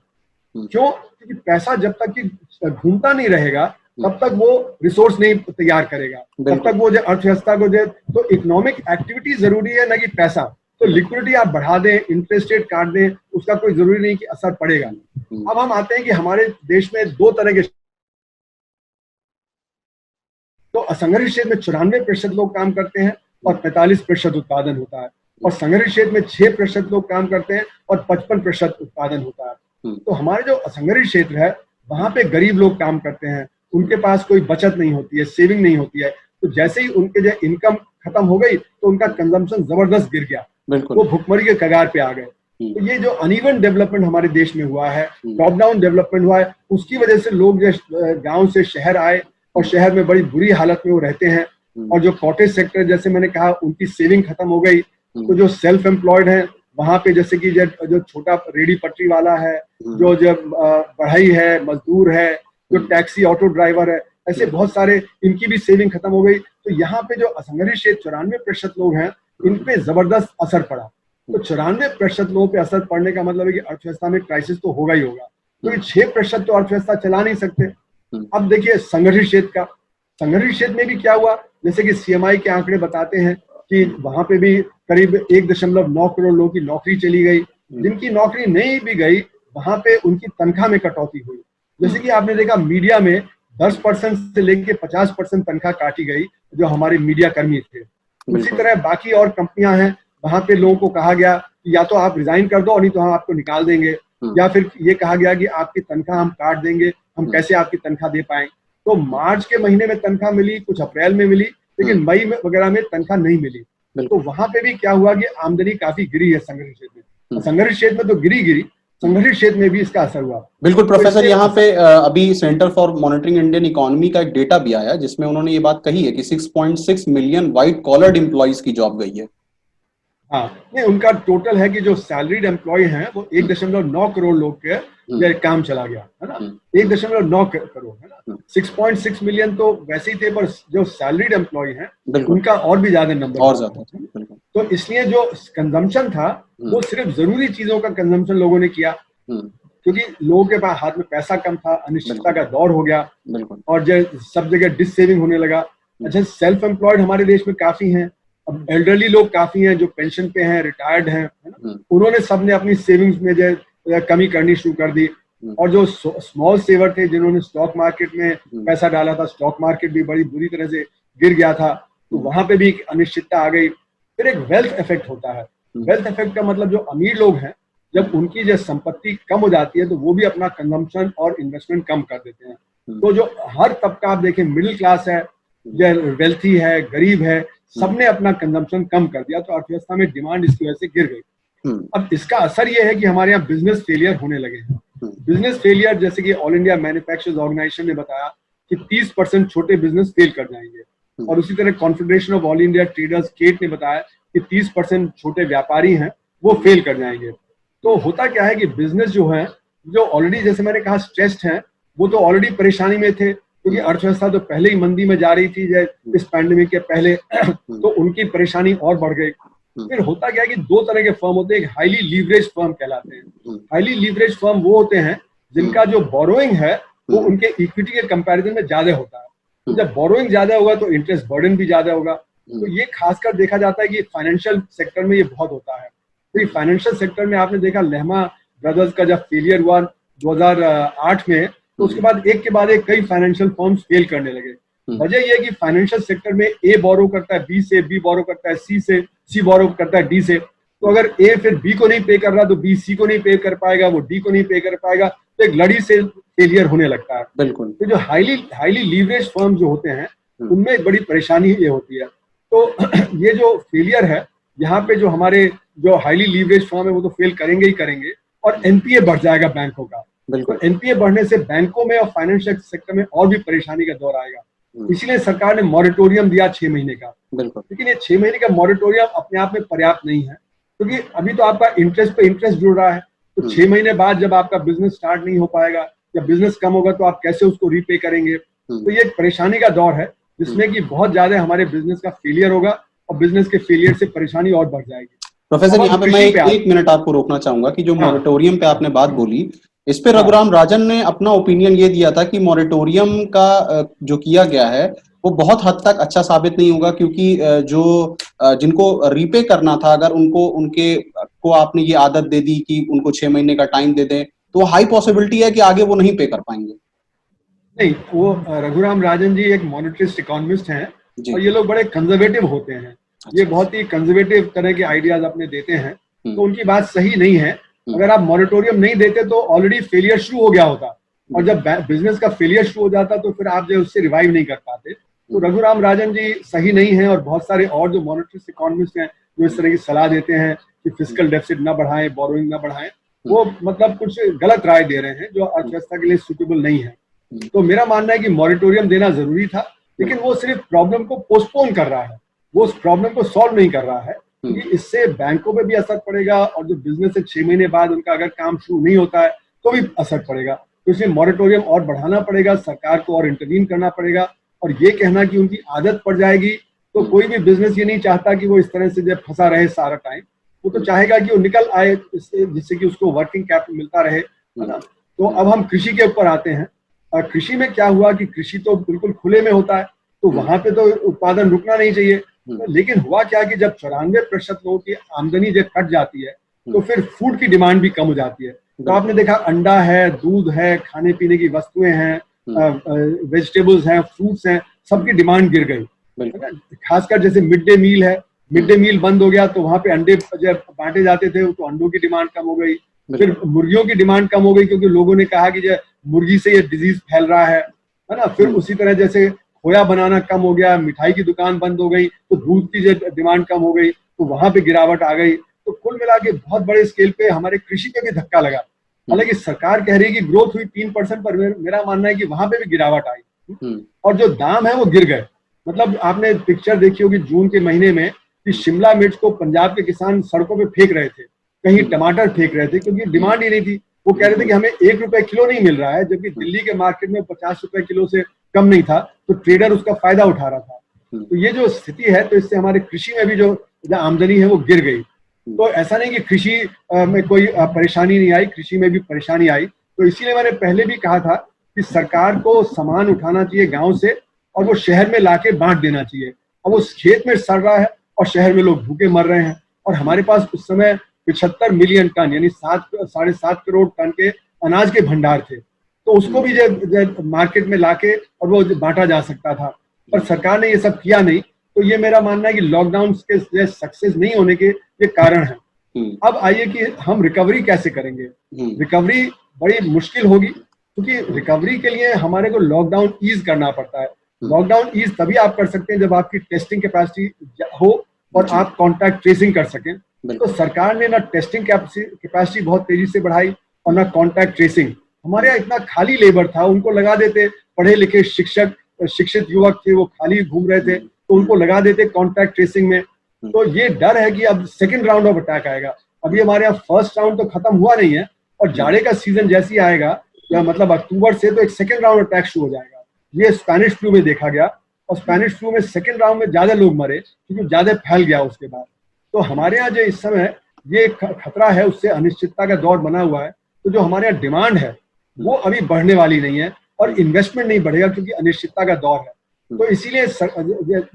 क्यों? क्योंकि पैसा जब तक कि घूमता नहीं रहेगा तब तक वो रिसोर्स नहीं तैयार करेगा, तब तक वो जो अर्थव्यवस्था को जो, तो इकोनॉमिक एक्टिविटी जरूरी है, न कि पैसा। तो लिक्विडिटी आप बढ़ा दें, इंटरेस्ट रेट काट दें, उसका कोई जरूरी नहीं कि असर पड़ेगा। अब हम आते हैं कि हमारे देश में 2 तरह के, तो असंगठित क्षेत्र में 94% लोग काम करते हैं और 45% उत्पादन होता है, और संगठित क्षेत्र में 6% लोग काम करते हैं और 55% उत्पादन होता है। तो हमारे जो असंगठित क्षेत्र है वहां पे गरीब लोग काम करते हैं, उनके पास कोई बचत नहीं होती है, सेविंग नहीं होती है। तो जैसे ही उनके जो इनकम खत्म हो गई तो उनका कंजम्पशन जबरदस्त गिर गया, बिल्कुल, वो भुखमरी के कगार पे आ गए। तो ये जो अनइवन डेवलपमेंट हमारे देश में हुआ है, टॉप डाउन डेवलपमेंट हुआ है, उसकी वजह से लोग जो गांव से शहर आए और शहर में बड़ी बुरी हालत में वो रहते हैं। और जो कॉटेज सेक्टर, जैसे मैंने कहा, उनकी सेविंग खत्म हो गई। तो जो सेल्फ एम्प्लॉयड है वहां पे, जैसे कि जो छोटा रेडी पटरी वाला है, जो बढ़ई है, मजदूर है, जो टैक्सी ऑटो ड्राइवर है, ऐसे बहुत सारे, इनकी भी सेविंग खत्म हो गई। तो यहाँ पे जो असंगठित क्षेत्र 94% लोग हैं, इन पे जबरदस्त असर पड़ा। तो 94% लोगों पे असर पड़ने का मतलब है कि अर्थव्यवस्था में क्राइसिस तो होगा ही होगा। तो ये 6% तो अर्थव्यवस्था चला नहीं सकते। अब देखिए संगठित क्षेत्र का, संगठित क्षेत्र में भी क्या हुआ, जैसे कि सीएमआई के आंकड़े बताते हैं कि वहां पे भी करीब 1.9 करोड़ लोगों की नौकरी चली गई। जिनकी नौकरी नहीं भी गई, वहां पे उनकी तनख्वाह में कटौती हुई। जैसे कि आपने देखा मीडिया में 10% से लेके 50% तनख्वाह काटी गई, जो हमारे मीडिया कर्मी थे। उसी तरह बाकी और कंपनियां हैं, वहां पे लोगों को कहा गया कि या तो आप रिजाइन कर दो और नहीं तो हम आपको निकाल देंगे, या फिर ये कहा गया कि आपकी तनख्वाह हम काट देंगे, हम कैसे आपकी तनख्वाह दे पाएं। तो मार्च के महीने में तनख्वाह मिली, कुछ अप्रैल में मिली, लेकिन मई में वगैरह में तनख्वाह नहीं मिली। तो वहां पे भी क्या हुआ कि आमदनी काफी गिरी है संगठित क्षेत्र में। संगठित क्षेत्र में तो गिरी, संगठित क्षेत्र में भी इसका असर हुआ। बिल्कुल प्रोफेसर, यहाँ पे अभी centre for monitoring Indian economy का एक डेटा भी आया जिसमें उन्होंने ये बात कही है कि 6.6 मिलियन व्हाइट कॉलर्ड एम्प्लॉइज की जॉब गई है। हाँ, नहीं, उनका टोटल है कि जो सैलरीड एम्प्लॉय हैं वो 1.9 करोड़ लोग के काम चला गया है ना, 1.9 करोड़ है ना। 6.6 मिलियन तो वैसे ही थे, पर जो सैलरीड एम्प्लॉय हैं उनका और भी ज्यादा नंबर, और ज्यादा। तो इसलिए जो कंजम्पशन था वो सिर्फ जरूरी चीजों का कंजम्पशन लोगों ने किया, क्योंकि लोगों के पास हाथ में पैसा कम था, अनिश्चितता का दौर हो गया, और जो सब जगह डिससेविंग होने लगा। अच्छा, सेल्फ एम्प्लॉयड हमारे देश में काफी हैं, अब एल्डरली लोग काफी हैं जो पेंशन पे हैं, रिटायर्ड हैं, है ना, उन्होंने सबने अपनी सेविंग्स में जो कमी करनी शुरू कर दी। और जो स्मॉल सेवर थे, जिन्होंने स्टॉक मार्केट में पैसा डाला था, स्टॉक मार्केट भी बड़ी बुरी तरह से गिर गया था, तो वहां पे भी अनिश्चितता आ गई। फिर एक वेल्थ इफेक्ट होता है। वेल्थ इफेक्ट का मतलब जो अमीर लोग हैं, जब उनकी जो संपत्ति कम हो जाती है तो वो भी अपना कंजम्पशन और इन्वेस्टमेंट कम कर देते हैं। तो जो हर तबका आप देखें, मिडिल क्लास है या वेल्थी है, गरीब है, सबने अपना कंजम्पशन कम कर दिया, तो अर्थव्यवस्था में डिमांड इसकी वजह से गिर गई। अब इसका असर ये है कि हमारे यहाँ बिजनेस फेलियर होने लगे हैं। बिजनेस फेलियर, जैसे कि ऑल इंडिया मैन्युफैक्चरर्स ऑर्गेनाइजेशन ने बताया कि 30% छोटे बिजनेस फेल कर जाएंगे, और उसी तरह confederation of all India traders CAIT ने बताया कि 30% छोटे व्यापारी हैं वो फेल कर जाएंगे। तो होता क्या है कि बिजनेस जो है, जो ऑलरेडी, जैसे मैंने कहा, स्ट्रेस्ड है, वो तो ऑलरेडी परेशानी में थे, क्योंकि अर्थव्यवस्था तो पहले ही मंदी में जा रही थी इस पैंडेमिक के पहले, तो उनकी परेशानी और बढ़ गई। फिर होता क्या है कि दो तरह के फर्म होते हैं, एक हाईली लीवरेज फर्म कहलाते हैं। हाईली लीवरेज फर्म वो होते हैं जिनका जो बोरोइंग है वो उनके इक्विटी के कंपैरिजन में ज्यादा होता है। तो जब बोरोइंग ज्यादा होगा तो इंटरेस्ट बर्डन भी ज्यादा होगा। तो ये खासकर देखा जाता है कि फाइनेंशियल सेक्टर में ये बहुत होता है। तो फाइनेंशियल सेक्टर में आपने देखा, लेहमा ब्रदर्स का जब फेलियर हुआ 2008 में, तो उसके बाद एक के बाद एक कई फाइनेंशियल फर्म्स फेल करने लगे। वजह यह है कि फाइनेंशियल सेक्टर में ए बोरो करता है बी से, बी बोरो करता है सी से, सी बोरो करता है डी से। तो अगर ए फिर बी को नहीं पे कर रहा तो बी सी को नहीं पे कर पाएगा, वो डी को नहीं पे कर पाएगा, तो एक लड़ी से फेलियर होने लगता है। बिल्कुल। तो जो हाईली लीवरेज फर्म जो होते हैं उनमें बड़ी परेशानी ये होती है। तो ये जो फेलियर है, यहाँ पे जो हमारे जो हाईली लीवरेज फर्म है वो तो फेल करेंगे ही करेंगे, और एनपीए बढ़ जाएगा बैंकों का। तो एनपीए बढ़ने से बैंकों में और फाइनेंशियल सेक्टर में और भी परेशानी का दौर आएगा। इसीलिए सरकार ने मॉरेटोरियम दिया 6 महीने का। लेकिन ये 6 महीने का मॉरेटोरियम अपने आप में पर्याप्त नहीं है, क्योंकि अभी तो आपका इंटरेस्ट पे इंटरेस्ट जुड़ रहा है। तो 6 महीने बाद जब आपका बिजनेस स्टार्ट नहीं हो पाएगा या बिजनेस कम होगा तो आप कैसे उसको रीपे करेंगे। तो ये एक परेशानी का दौर है जिसमें कि बहुत ज्यादा हमारे बिजनेस का फेलियर होगा और बिजनेस के फेलियर से परेशानी और बढ़ जाएगी। प्रोफेसर, यहाँ पे मैं एक मिनट आपको रोकना चाहूंगा कि जो मॉरेटोरियम पे आपने बात बोली, इस पे रघुराम राजन ने अपना ओपिनियन ये दिया था कि मॉरेटोरियम का जो किया गया है वो बहुत हद तक अच्छा साबित नहीं होगा, क्योंकि जो जिनको रीपे करना था, अगर उनके को आपने ये आदत दे दी कि उनको 6 महीने का टाइम दे दें, तो हाई पॉसिबिलिटी है कि आगे वो नहीं पे कर पाएंगे। नहीं, वो रघुराम राजन जी एक मॉनेटरिस्ट इकोनॉमिस्ट हैं और ये लोग बड़े कंजर्वेटिव होते हैं। ये बहुत ही कंजर्वेटिव तरह के आइडियाज अपने देते हैं, तो उनकी बात सही नहीं है। अगर आप मॉरेटोरियम नहीं देते तो ऑलरेडी फेलियर शुरू हो गया होता, और जब बिजनेस का फेलियर शुरू हो जाता तो फिर आप जो उससे रिवाइव नहीं कर पाते। तो रघुराम राजन जी सही नहीं है, और बहुत सारे और जो मॉनेटरिस्ट इकोनॉमिस्ट हैं जो इस तरह की सलाह देते हैं कि फिस्कल डेफिसिट ना बढ़ाएं, बोरोइंग ना बढ़ाएं, वो मतलब कुछ गलत राय दे रहे हैं जो अर्थव्यवस्था के लिए सूटेबल नहीं है। तो मेरा मानना है कि मॉरिटोरियम देना जरूरी था, लेकिन वो सिर्फ प्रॉब्लम को पोस्टपोन कर रहा है, वो उस प्रॉब्लम को सॉल्व नहीं कर रहा है, क्योंकि इससे बैंकों पे भी असर पड़ेगा और जो बिजनेस है 6 महीने बाद उनका अगर काम शुरू नहीं होता है तो भी असर पड़ेगा। तो इसलिए मॉरिटोरियम और बढ़ाना पड़ेगा, सरकार को और इंटरवीन करना पड़ेगा। और ये कहना कि उनकी आदत पड़ जाएगी, तो कोई भी बिजनेस ये नहीं चाहता कि वो इस तरह से जब फंसा रहे सारा टाइम, वो तो चाहेगा कि वो निकल आए इससे, जिससे कि उसको वर्किंग कैपिटल मिलता रहे, है ना। तो अब हम कृषि के ऊपर आते हैं। कृषि में क्या हुआ कि कृषि तो बिल्कुल खुले में होता है, तो वहां पे तो उत्पादन रुकना नहीं चाहिए, लेकिन हुआ क्या कि जब 94% लोगों की आमदनी जब कट जाती है तो फिर फूड की डिमांड भी कम हो जाती है। तो आपने देखा अंडा है, दूध है, खाने पीने की वस्तुएं हैं, वेजिटेबल्स हैं, फ्रूट्स हैं, सबकी डिमांड गिर गई, है ना। खासकर जैसे मिड डे मील है, मिड डे मील बंद हो गया तो वहां पे अंडे जब बांटे जाते थे तो अंडों की डिमांड कम हो गई, फिर मुर्गियों की डिमांड कम हो गई क्योंकि लोगों ने कहा कि जो मुर्गी से ये डिजीज फैल रहा है ना। फिर उसी तरह जैसे खोया बनाना कम हो गया, मिठाई की दुकान बंद हो गई तो दूध की जो डिमांड कम हो गई तो वहां पे गिरावट आ गई। तो कुल मिला के बहुत बड़े स्केल पे हमारे कृषि पे भी धक्का लगा। हालांकि सरकार कह रही है कि ग्रोथ हुई 3%, पर मेरा मानना है कि वहां पे भी गिरावट आई और जो दाम है वो गिर गए। मतलब आपने पिक्चर देखी होगी जून के महीने में कि शिमला मिर्च को पंजाब के किसान सड़कों पे फेंक रहे थे, कहीं टमाटर फेंक रहे थे, क्योंकि डिमांड ही नहीं थी। वो कह रहे थे कि हमें 1 रुपए किलो नहीं मिल रहा है, जबकि दिल्ली के मार्केट में 50 रुपए किलो से कम नहीं था, तो ट्रेडर उसका फायदा उठा रहा था। तो ये जो स्थिति है, तो इससे हमारे कृषि में भी जो आमदनी है वो गिर गई। तो ऐसा नहीं कि कृषि में कोई परेशानी नहीं आई, कृषि में भी परेशानी आई। तो इसीलिए मैंने पहले भी कहा था कि सरकार को सामान उठाना चाहिए गांव से और वो शहर में लाके बांट देना चाहिए। अब वो खेत में सड़ रहा है और शहर में लोग भूखे मर रहे हैं, और हमारे पास उस समय 75 मिलियन टन यानी 7.5 करोड़ टन के अनाज के भंडार थे, तो उसको भी जो मार्केट में लाके और वो बांटा जा सकता था, पर सरकार ने ये सब किया नहीं। तो ये मेरा मानना है कि लॉकडाउन के सक्सेस नहीं होने के ये कारण है। अब आइए कि हम रिकवरी कैसे करेंगे। रिकवरी बड़ी मुश्किल होगी, क्योंकि रिकवरी के लिए हमारे को लॉकडाउन ईज करना पड़ता है। लॉकडाउन ईज तभी आप कर सकते हैं जब आपकी टेस्टिंग कैपेसिटी हो और आप कॉन्टैक्ट ट्रेसिंग कर सकें। तो सरकार ने ना टेस्टिंग कैपेसिटी बहुत तेजी से बढ़ाई और ना कॉन्टैक्ट ट्रेसिंग। हमारे यहाँ इतना खाली लेबर था, उनको लगा देते, पढ़े लिखे शिक्षित युवक थे, वो खाली घूम रहे थे, तो उनको लगा देते कॉन्टैक्ट ट्रेसिंग में। तो ये डर है कि अब सेकंड राउंड ऑफ अटैक आएगा। अभी हमारे यहाँ फर्स्ट राउंड तो खत्म हुआ नहीं है, और जाड़े का सीजन जैसे ही आएगा, मतलब अक्टूबर से, तो एक सेकंड राउंड अटैक शुरू हो जाएगा। ये स्पेनिश फ्लू में देखा गया, और स्पेनिश फ्लू में सेकंड राउंड में ज्यादा लोग मरे क्योंकि ज्यादा फैल गया उसके बाद। तो हमारे यहाँ जो इस समय ये खतरा है, उससे अनिश्चितता का दौर बना हुआ है। तो जो हमारे यहाँ डिमांड है वो अभी बढ़ने वाली नहीं है, और इन्वेस्टमेंट नहीं बढ़ेगा क्योंकि अनिश्चितता का दौर है। तो इसीलिए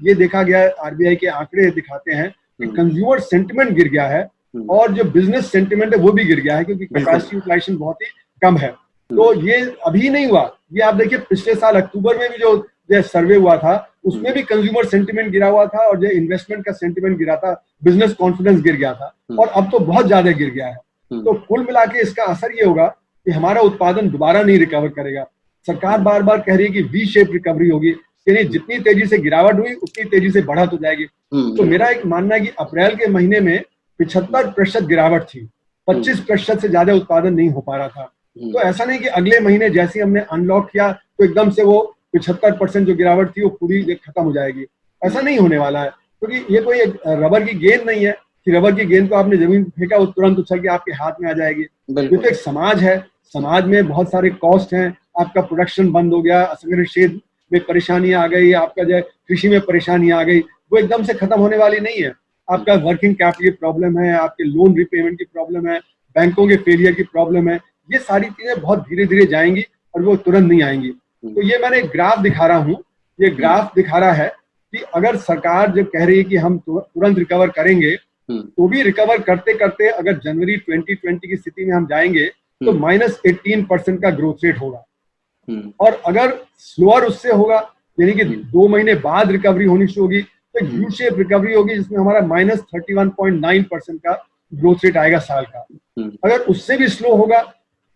ये देखा गया है, आरबीआई के आंकड़े दिखाते हैं कि कंज्यूमर सेंटिमेंट गिर गया है, और जो बिजनेस सेंटिमेंट है वो भी गिर गया है, क्योंकि कैपेसिटी यूटिलाइजेशन बहुत ही कम है। तो ये अभी नहीं हुआ, ये आप देखिए पिछले साल अक्टूबर में भी जो सर्वे हुआ था उसमें भी कंज्यूमर सेंटिमेंट गिरा हुआ था, और जो इन्वेस्टमेंट का सेंटिमेंट गिरा था, बिजनेस कॉन्फिडेंस गिर गया था, और अब तो बहुत ज्यादा गिर गया है। तो कुल मिला के इसका असर ये होगा कि हमारा उत्पादन दोबारा नहीं रिकवर करेगा। सरकार बार बार कह रही है कि वी शेप रिकवरी होगी, यानी जितनी तेजी से गिरावट हुई उतनी तेजी से बढ़त हो जाएगी। तो मेरा एक मानना है कि अप्रैल के महीने में 75% गिरावट थी, 25% से ज्यादा उत्पादन नहीं हो पा रहा था। तो ऐसा नहीं कि अगले महीने जैसे हमने अनलॉक किया तो एकदम से वो 75% जो गिरावट थी वो पूरी खत्म हो जाएगी। ऐसा नहीं होने वाला है, क्योंकि ये कोई एक रबर की गेंद नहीं है कि रबर की गेंद को आपने जमीन फेंका वो तुरंत उछल के आपके हाथ में आ जाएगी। ये तो एक समाज है, समाज में बहुत सारे कॉस्ट हैं। आपका प्रोडक्शन बंद हो गया, असंगठित क्षेत्र में परेशानियां आ गई, आपका जो कृषि में परेशानियां आ गई, वो एकदम से खत्म होने वाली नहीं है। आपका वर्किंग कैपिटल की प्रॉब्लम है, आपके लोन रिपेमेंट की प्रॉब्लम है, बैंकों के फेलियर की प्रॉब्लम है। ये सारी चीजें बहुत धीरे धीरे जाएंगी और वो तुरंत नहीं आएंगी। तो ये मैंने ग्राफ दिखा रहा हूँ, ये ग्राफ दिखा रहा है कि अगर सरकार जब कह रही है कि हम तुरंत रिकवर करेंगे, तो भी रिकवर करते करते अगर जनवरी 2020 की स्थिति में हम जाएंगे तो -18% का ग्रोथ रेट होगा। और अगर स्लोअर उससे होगा, यानी कि 2 महीने बाद रिकवरी होनी शुरू होगी, तो यू शेप रिकवरी होगी जिसमें हमारा -31.9% का ग्रोथ रेट आएगा साल का। अगर उससे भी स्लो होगा,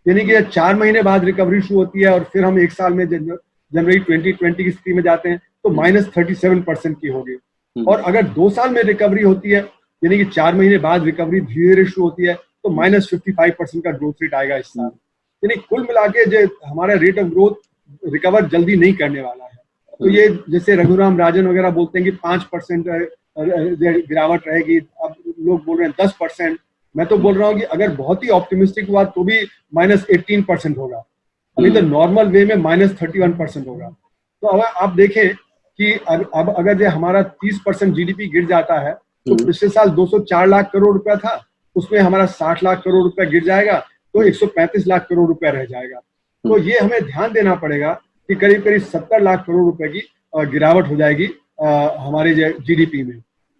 यानी कि 4 महीने बाद रिकवरी शुरू होती है और फिर हम 1 साल में जनवरी 2020 की स्थिति में जाते हैं, तो -37% की होगी। और अगर 2 साल में रिकवरी होती है यानी कि 4 महीने बाद रिकवरी धीरे धीरे शुरू होती है, तो -55% का ग्रोथ रेट आएगा इस साल। यानी कुल मिला के जो हमारा रेट ऑफ ग्रोथ रिकवर जल्दी नहीं करने वाला है। तो ये जैसे रघुराम राजन वगैरह बोलते हैं कि 5% गिरावट रहेगी, अब लोग बोल रहे हैं 10%। मैं तो बोल रहा हूँ कि अगर बहुत ही ऑप्टिमिस्टिक हुआ तो भी -18% होगा, अभी तो नॉर्मल वे में -31% होगा। तो अगर आप देखें कि अब अगर जो हमारा 30% जीडीपी गिर जाता है, तो पिछले साल 204 लाख करोड़ रुपया था, उसमें हमारा 60 लाख करोड़ रुपया गिर जाएगा, तो 135 लाख करोड़ रुपया रह जाएगा। तो ये हमें ध्यान देना पड़ेगा कि करीब करीब 70 लाख करोड़ रुपए की गिरावट हो जाएगी हमारे जीडीपी में।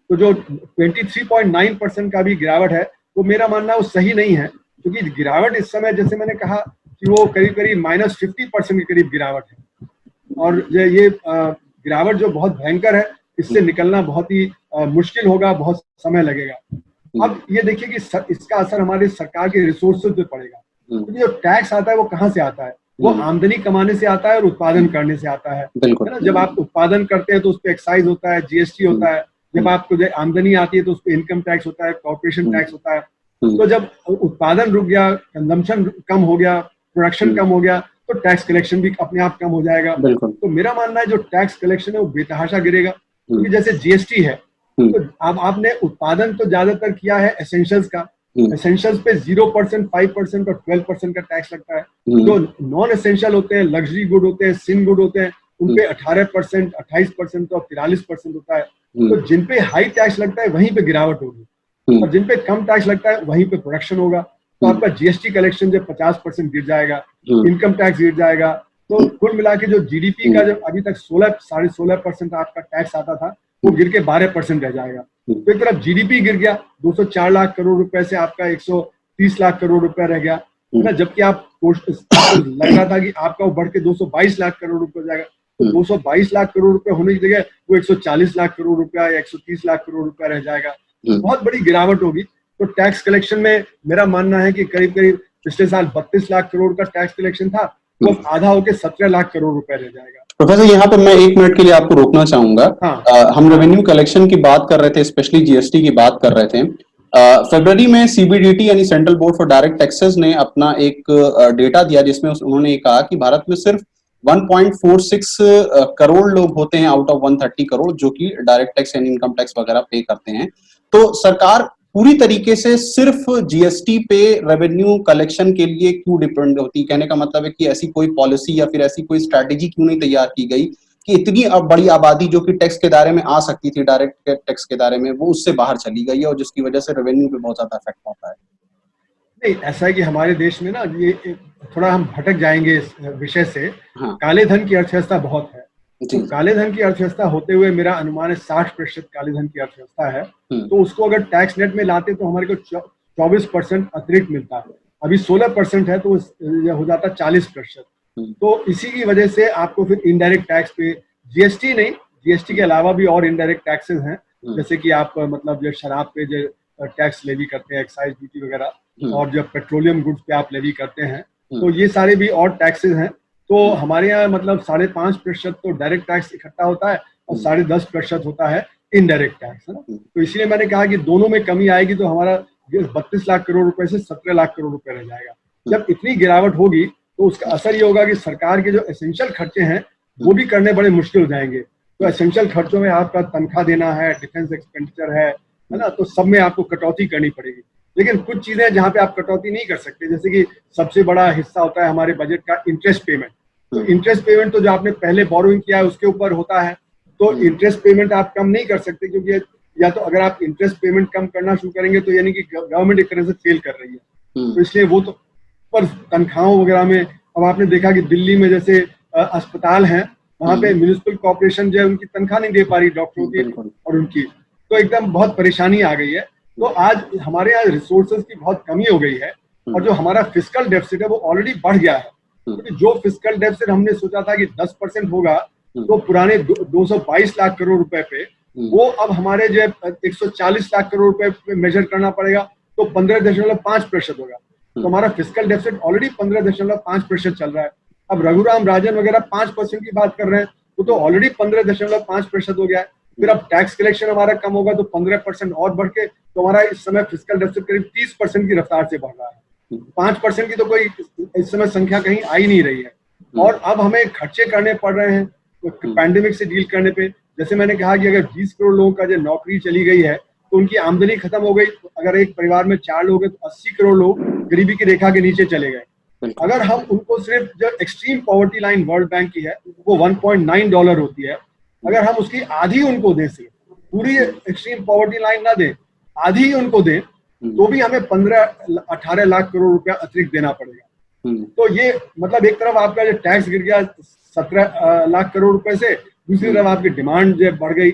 तो जो 23.9% का भी गिरावट है, वो मेरा मानना है वो सही नहीं है, क्योंकि गिरावट इस समय जैसे मैंने कहा कि वो करीब करीब -50% के करीब गिरावट है, और ये गिरावट जो बहुत भयंकर है, इससे निकलना बहुत ही मुश्किल होगा, बहुत समय लगेगा। अब ये देखिए कि इसका असर हमारे सरकार के रिसोर्सेज पे पड़ेगा, क्योंकि जो टैक्स आता है वो कहाँ से आता है? वो आमदनी कमाने से आता है और उत्पादन करने से आता है ना। जब आप उत्पादन करते हैं तो उस पर एक्साइज होता है, जीएसटी होता है। जब आपको जो आमदनी आती है तो उस पर इनकम टैक्स होता है, कॉर्पोरेशन टैक्स होता है। तो जब उत्पादन रुक गया, कंजम्पशन कम हो गया, प्रोडक्शन कम हो गया, तो टैक्स कलेक्शन भी अपने आप कम हो जाएगा। तो मेरा मानना है जो टैक्स कलेक्शन है वो बेतहाशा गिरेगा, क्योंकि जैसे जीएसटी है, तो अब आपने उत्पादन तो ज्यादातर किया है एसेंशियल्स का, एसेंशियल्स पे 0%, 5% और 12% का टैक्स लगता है। जो नॉन एसेंशियल होते हैं, लग्जरी गुड होते हैं, सिन गुड होते हैं, उन पे 18%, 28% और 43% होता है। तो जिन पे हाई टैक्स लगता है वहीं पे गिरावट होगी, और जिन पे कम टैक्स लगता है वहीं पे प्रोडक्शन होगा। तो आपका जीएसटी कलेक्शन जब 50% गिर जाएगा, इनकम टैक्स गिर जाएगा, तो कुल मिला के जो जीडीपी का जब अभी तक 16-16.5% आपका टैक्स आता था, वो गिर के 12% रह जाएगा। तो एक तरफ जीडीपी गिर गया, 204 लाख करोड़ रुपए से आपका 130 लाख करोड़ रुपया रह गया, है ना। जबकि आपको लग रहा था कि आपका वो बढ़ के 222 लाख करोड़ रुपए हो जाएगा, तो 222 लाख करोड़ रुपए होने की जगह वो 140 लाख करोड़ रुपया या 130 लाख करोड़ रुपया रह जाएगा। बहुत बड़ी गिरावट होगी। तो टैक्स कलेक्शन में मेरा मानना है कि करीब करीब पिछले साल 32 लाख करोड़ का टैक्स कलेक्शन था, वो आधा होकर 17 लाख करोड़ रुपए रह जाएगा। प्रोफेसर, यहाँ पे मैं 1 मिनट के लिए आपको रोकना चाहूंगा। हम रेवेन्यू कलेक्शन की बात कर रहे थे, स्पेशली जीएसटी की बात कर रहे थे। फरवरी में सीबीडीटी यानी central board for direct taxes ने अपना एक डेटा दिया, जिसमें उन्होंने ये कहा कि भारत में सिर्फ 1.46 करोड़ लोग होते हैं आउट ऑफ 130 करोड़ जो कि डायरेक्ट टैक्स यानी इनकम टैक्स वगैरह पे करते हैं। तो सरकार पूरी तरीके से सिर्फ जीएसटी पे रेवेन्यू कलेक्शन के लिए क्यों डिपेंड होती है? कहने का मतलब है कि ऐसी कोई पॉलिसी या फिर ऐसी कोई स्ट्रैटेजी क्यों नहीं तैयार की गई कि इतनी अब बड़ी आबादी जो कि टैक्स के दायरे में आ सकती थी, डायरेक्ट टैक्स के दायरे में, वो उससे बाहर चली गई है और जिसकी वजह से रेवेन्यू पे बहुत ज्यादा इफेक्ट होता है। नहीं, ऐसा है कि हमारे देश में ना ये थोड़ा हम भटक जाएंगे इस विषय से। काले धन की अर्थव्यवस्था बहुत है। तो काले धन की अर्थव्यवस्था होते हुए मेरा अनुमान है 60% काले धन की अर्थव्यवस्था है। तो उसको अगर टैक्स नेट में लाते तो हमारे को 24% अतिरिक्त मिलता है। अभी 16% है, तो हो जाता 40%। तो इसी की वजह से आपको फिर इनडायरेक्ट टैक्स पे जीएसटी नहीं, जीएसटी के अलावा भी और इनडायरेक्ट टैक्सेस हैं, जैसे कि आप मतलब जो शराब पे जो टैक्स लेवी करते हैं, एक्साइज ड्यूटी वगैरह, और जो पेट्रोलियम गुड्स पे आप लेवी करते हैं, तो ये सारे भी और टैक्सेस हैं। तो हमारे यहाँ मतलब 5.5% तो डायरेक्ट टैक्स इकट्ठा होता है और 10.5% होता है इनडायरेक्ट टैक्स, है ना। तो इसलिए मैंने कहा कि दोनों में कमी आएगी तो हमारा 32 लाख करोड़ रुपए से 17 लाख करोड़ रुपए रह जाएगा। जब इतनी गिरावट होगी तो उसका असर ये होगा कि सरकार के जो एसेंशियल खर्चे हैं वो भी करने बड़े मुश्किल हो जाएंगे। तो एसेंशियल खर्चों में आपका तनख्वाह देना है, डिफेंस एक्सपेंडिचर है ना, तो सब में आपको कटौती करनी पड़ेगी। लेकिन कुछ चीजें जहाँ पे आप कटौती नहीं कर सकते, जैसे कि सबसे बड़ा हिस्सा होता है हमारे बजट का इंटरेस्ट पेमेंट। तो इंटरेस्ट पेमेंट तो जो आपने पहले बोरोइंग किया है उसके ऊपर होता है, तो इंटरेस्ट पेमेंट आप कम नहीं कर सकते, क्योंकि या तो अगर आप इंटरेस्ट पेमेंट कम करना शुरू करेंगे तो यानी कि गवर्नमेंट एक तरह से फेल कर रही है। तो इसलिए वो तो पर तनख्वाहों वगैरह में अब आपने देखा कि दिल्ली में जैसे अस्पताल हैं, वहाँ पे म्यूनिसिपल कॉर्पोरेशन जो है उनकी तनख्वाह नहीं दे पा रही डॉक्टरों की और उनकी, तो एकदम बहुत परेशानी आ गई है। तो आज हमारे यहाँ रिसोर्सेज की बहुत कमी हो गई है, और जो हमारा फिस्कल डेफिसिट है वो ऑलरेडी बढ़ गया है। क्योंकि जो फिस्कल डेफिसिट हमने सोचा था कि 10% होगा, तो पुराने 222 लाख करोड़ रुपए पे, वो अब हमारे जो 140 लाख करोड़ रुपए पे मेजर करना पड़ेगा, तो 15.5% होगा। तो हमारा फिस्कल डेफिसिट ऑलरेडी 15.5% चल रहा है। अब रघुराम राजन वगैरह 5% की बात कर रहे हैं, वो तो ऑलरेडी 15.5% हो गया है। फिर अब टैक्स कलेक्शन हमारा कम होगा तो 15% और बढ़ के तो हमारा इस समय फिस्कल डेफिसिट करीब 30% की रफ्तार से बढ़ रहा है। 5% की तो कोई इस समय संख्या कहीं आ ही नहीं रही है। और अब हमें खर्चे करने पड़ रहे हैं पैंडेमिक से डील करने पे। जैसे मैंने कहा कि अगर 20 करोड़ लोगों का जो नौकरी चली गई है तो उनकी आमदनी खत्म हो गई। अगर एक परिवार में 4 लोग हैं तो 80 करोड़ लोग गरीबी की रेखा के नीचे चले गए। अगर हम उनको सिर्फ जो extreme poverty line world bank की है वो $1.9 होती है, अगर हम उसकी आधी उनको दें, सिर्फ पूरी एक्सट्रीम पॉवर्टी लाइन ना दें, आधी ही उनको दें, तो भी हमें 15-18 लाख करोड़ रुपया अतिरिक्त देना पड़ेगा। तो ये मतलब एक तरफ आपका जो टैक्स गिर गया 17 लाख करोड़ रुपए से, दूसरी तरफ आपकी डिमांड जो बढ़ गई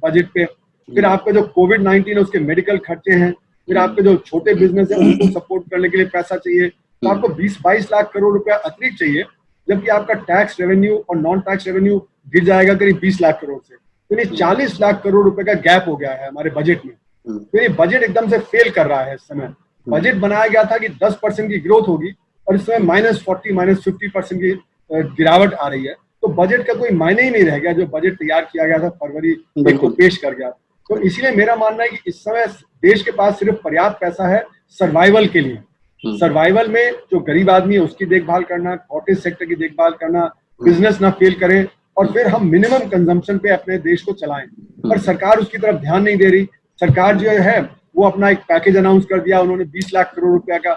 बजट पे, फिर आपका जो कोविड-19 है उसके मेडिकल खर्चे हैं, फिर आपके जो छोटे बिजनेस है उनको सपोर्ट करने के लिए पैसा चाहिए, तो आपको 20-22 लाख करोड़ रुपया अतिरिक्त चाहिए, जबकि आपका टैक्स रेवेन्यू और नॉन टैक्स रेवेन्यू गिर जाएगा करीब 20 लाख करोड़ से। तो ये 40 लाख करोड़ रुपए का गैप हो गया है हमारे बजट में। तो ये बजट एकदम से फेल कर रहा है इस समय। बजट बनाया गया था कि 10% की ग्रोथ होगी और इस समय -40, -50% की गिरावट आ रही है। तो बजट का कोई मायने ही नहीं रह गया जो बजट तैयार किया गया था फरवरी को पेश कर गया। तो इसलिए मेरा मानना है कि इस समय देश के पास सिर्फ पर्याप्त पैसा है सर्वाइवल के लिए। सर्वाइवल में जो गरीब आदमी है उसकी देखभाल करना, कॉटेज सेक्टर की देखभाल करना, बिजनेस ना फेल करें और फिर हम मिनिमम कंजम्पशन पे अपने देश को चलाएं। पर सरकार उसकी तरफ ध्यान नहीं दे रही। सरकार जो है वो अपना एक पैकेज अनाउंस कर दिया उन्होंने 20 लाख करोड़ रुपया का,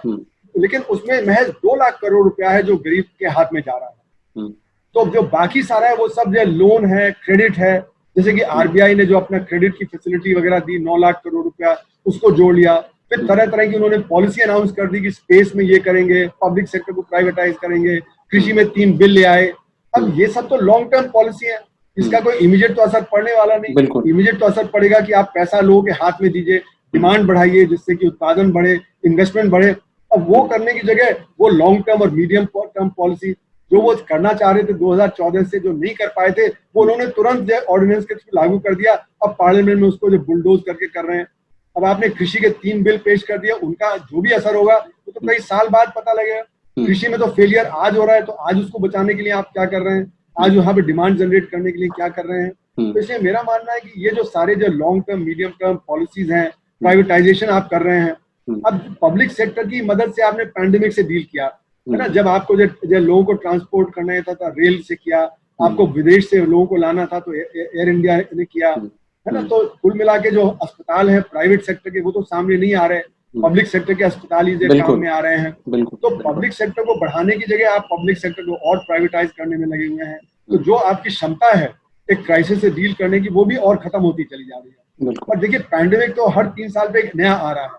लेकिन उसमें महज 2 लाख करोड़ रुपया है जो गरीब के हाथ में जा रहा है। तो जो बाकी सारा है वो सब जो लोन है, क्रेडिट है, जैसे कि आरबीआई ने जो अपना क्रेडिट की फैसिलिटी वगैरह दी 9 लाख करोड़ रुपया, उसको जोड़ लिया। फिर तरह तरह की उन्होंने पॉलिसी अनाउंस कर दी कि स्पेस में ये करेंगे, पब्लिक सेक्टर को प्राइवेटाइज करेंगे, कृषि में 3 बिल ले आए। अब ये सब तो लॉन्ग टर्म पॉलिसी है, इसका कोई इमीडिएट तो असर पड़ने वाला नहीं। इमीडिएट तो असर पड़ेगा कि आप पैसा लोगों के हाथ में दीजिए, डिमांड बढ़ाइए जिससे कि उत्पादन बढ़े, इन्वेस्टमेंट बढ़े। अब वो करने की जगह वो लॉन्ग टर्म और मीडियम टर्म पॉलिसी जो वो करना चाह रहे थे 2014 से जो नहीं कर पाए थे, वो उन्होंने तुरंत ऑर्डिनेंस के थ्रू लागू कर दिया। अब पार्लियामेंट में उसको जो बुलडोज करके कर रहे हैं। अब आपने कृषि के 3 बिल पेश कर दिया, उनका जो भी असर होगा वो तो कई साल बाद पता लगेगा। कृषि में तो फेलियर आज हो रहा है, तो आज उसको बचाने के लिए आप क्या कर रहे हैं, आज वहां पे डिमांड जनरेट करने के लिए क्या कर रहे हैं। तो इसलिए मेरा मानना है कि ये जो सारे जो long term medium term policies हैं, प्राइवेटाइजेशन आप कर रहे हैं। अब पब्लिक सेक्टर की मदद से आपने पैंडेमिक से डील किया है ना, जब आपको जो लोगों को ट्रांसपोर्ट करना था रेल से किया, आपको विदेश से लोगों को लाना था तो एयर इंडिया ने किया, है ना। तो कुल मिला के जो अस्पताल है प्राइवेट सेक्टर के वो तो सामने नहीं आ रहे, पब्लिक सेक्टर के अस्पताल ही काम में आ रहे हैं। तो पब्लिक सेक्टर को बढ़ाने की जगह आप पब्लिक सेक्टर को और प्राइवेटाइज करने में लगे हुए हैं। तो जो आपकी क्षमता है एक क्राइसिस से डील करने की वो भी और खत्म होती चली जा रही है। और देखिए पैंडेमिक तो हर 3 साल पे एक नया आ रहा है,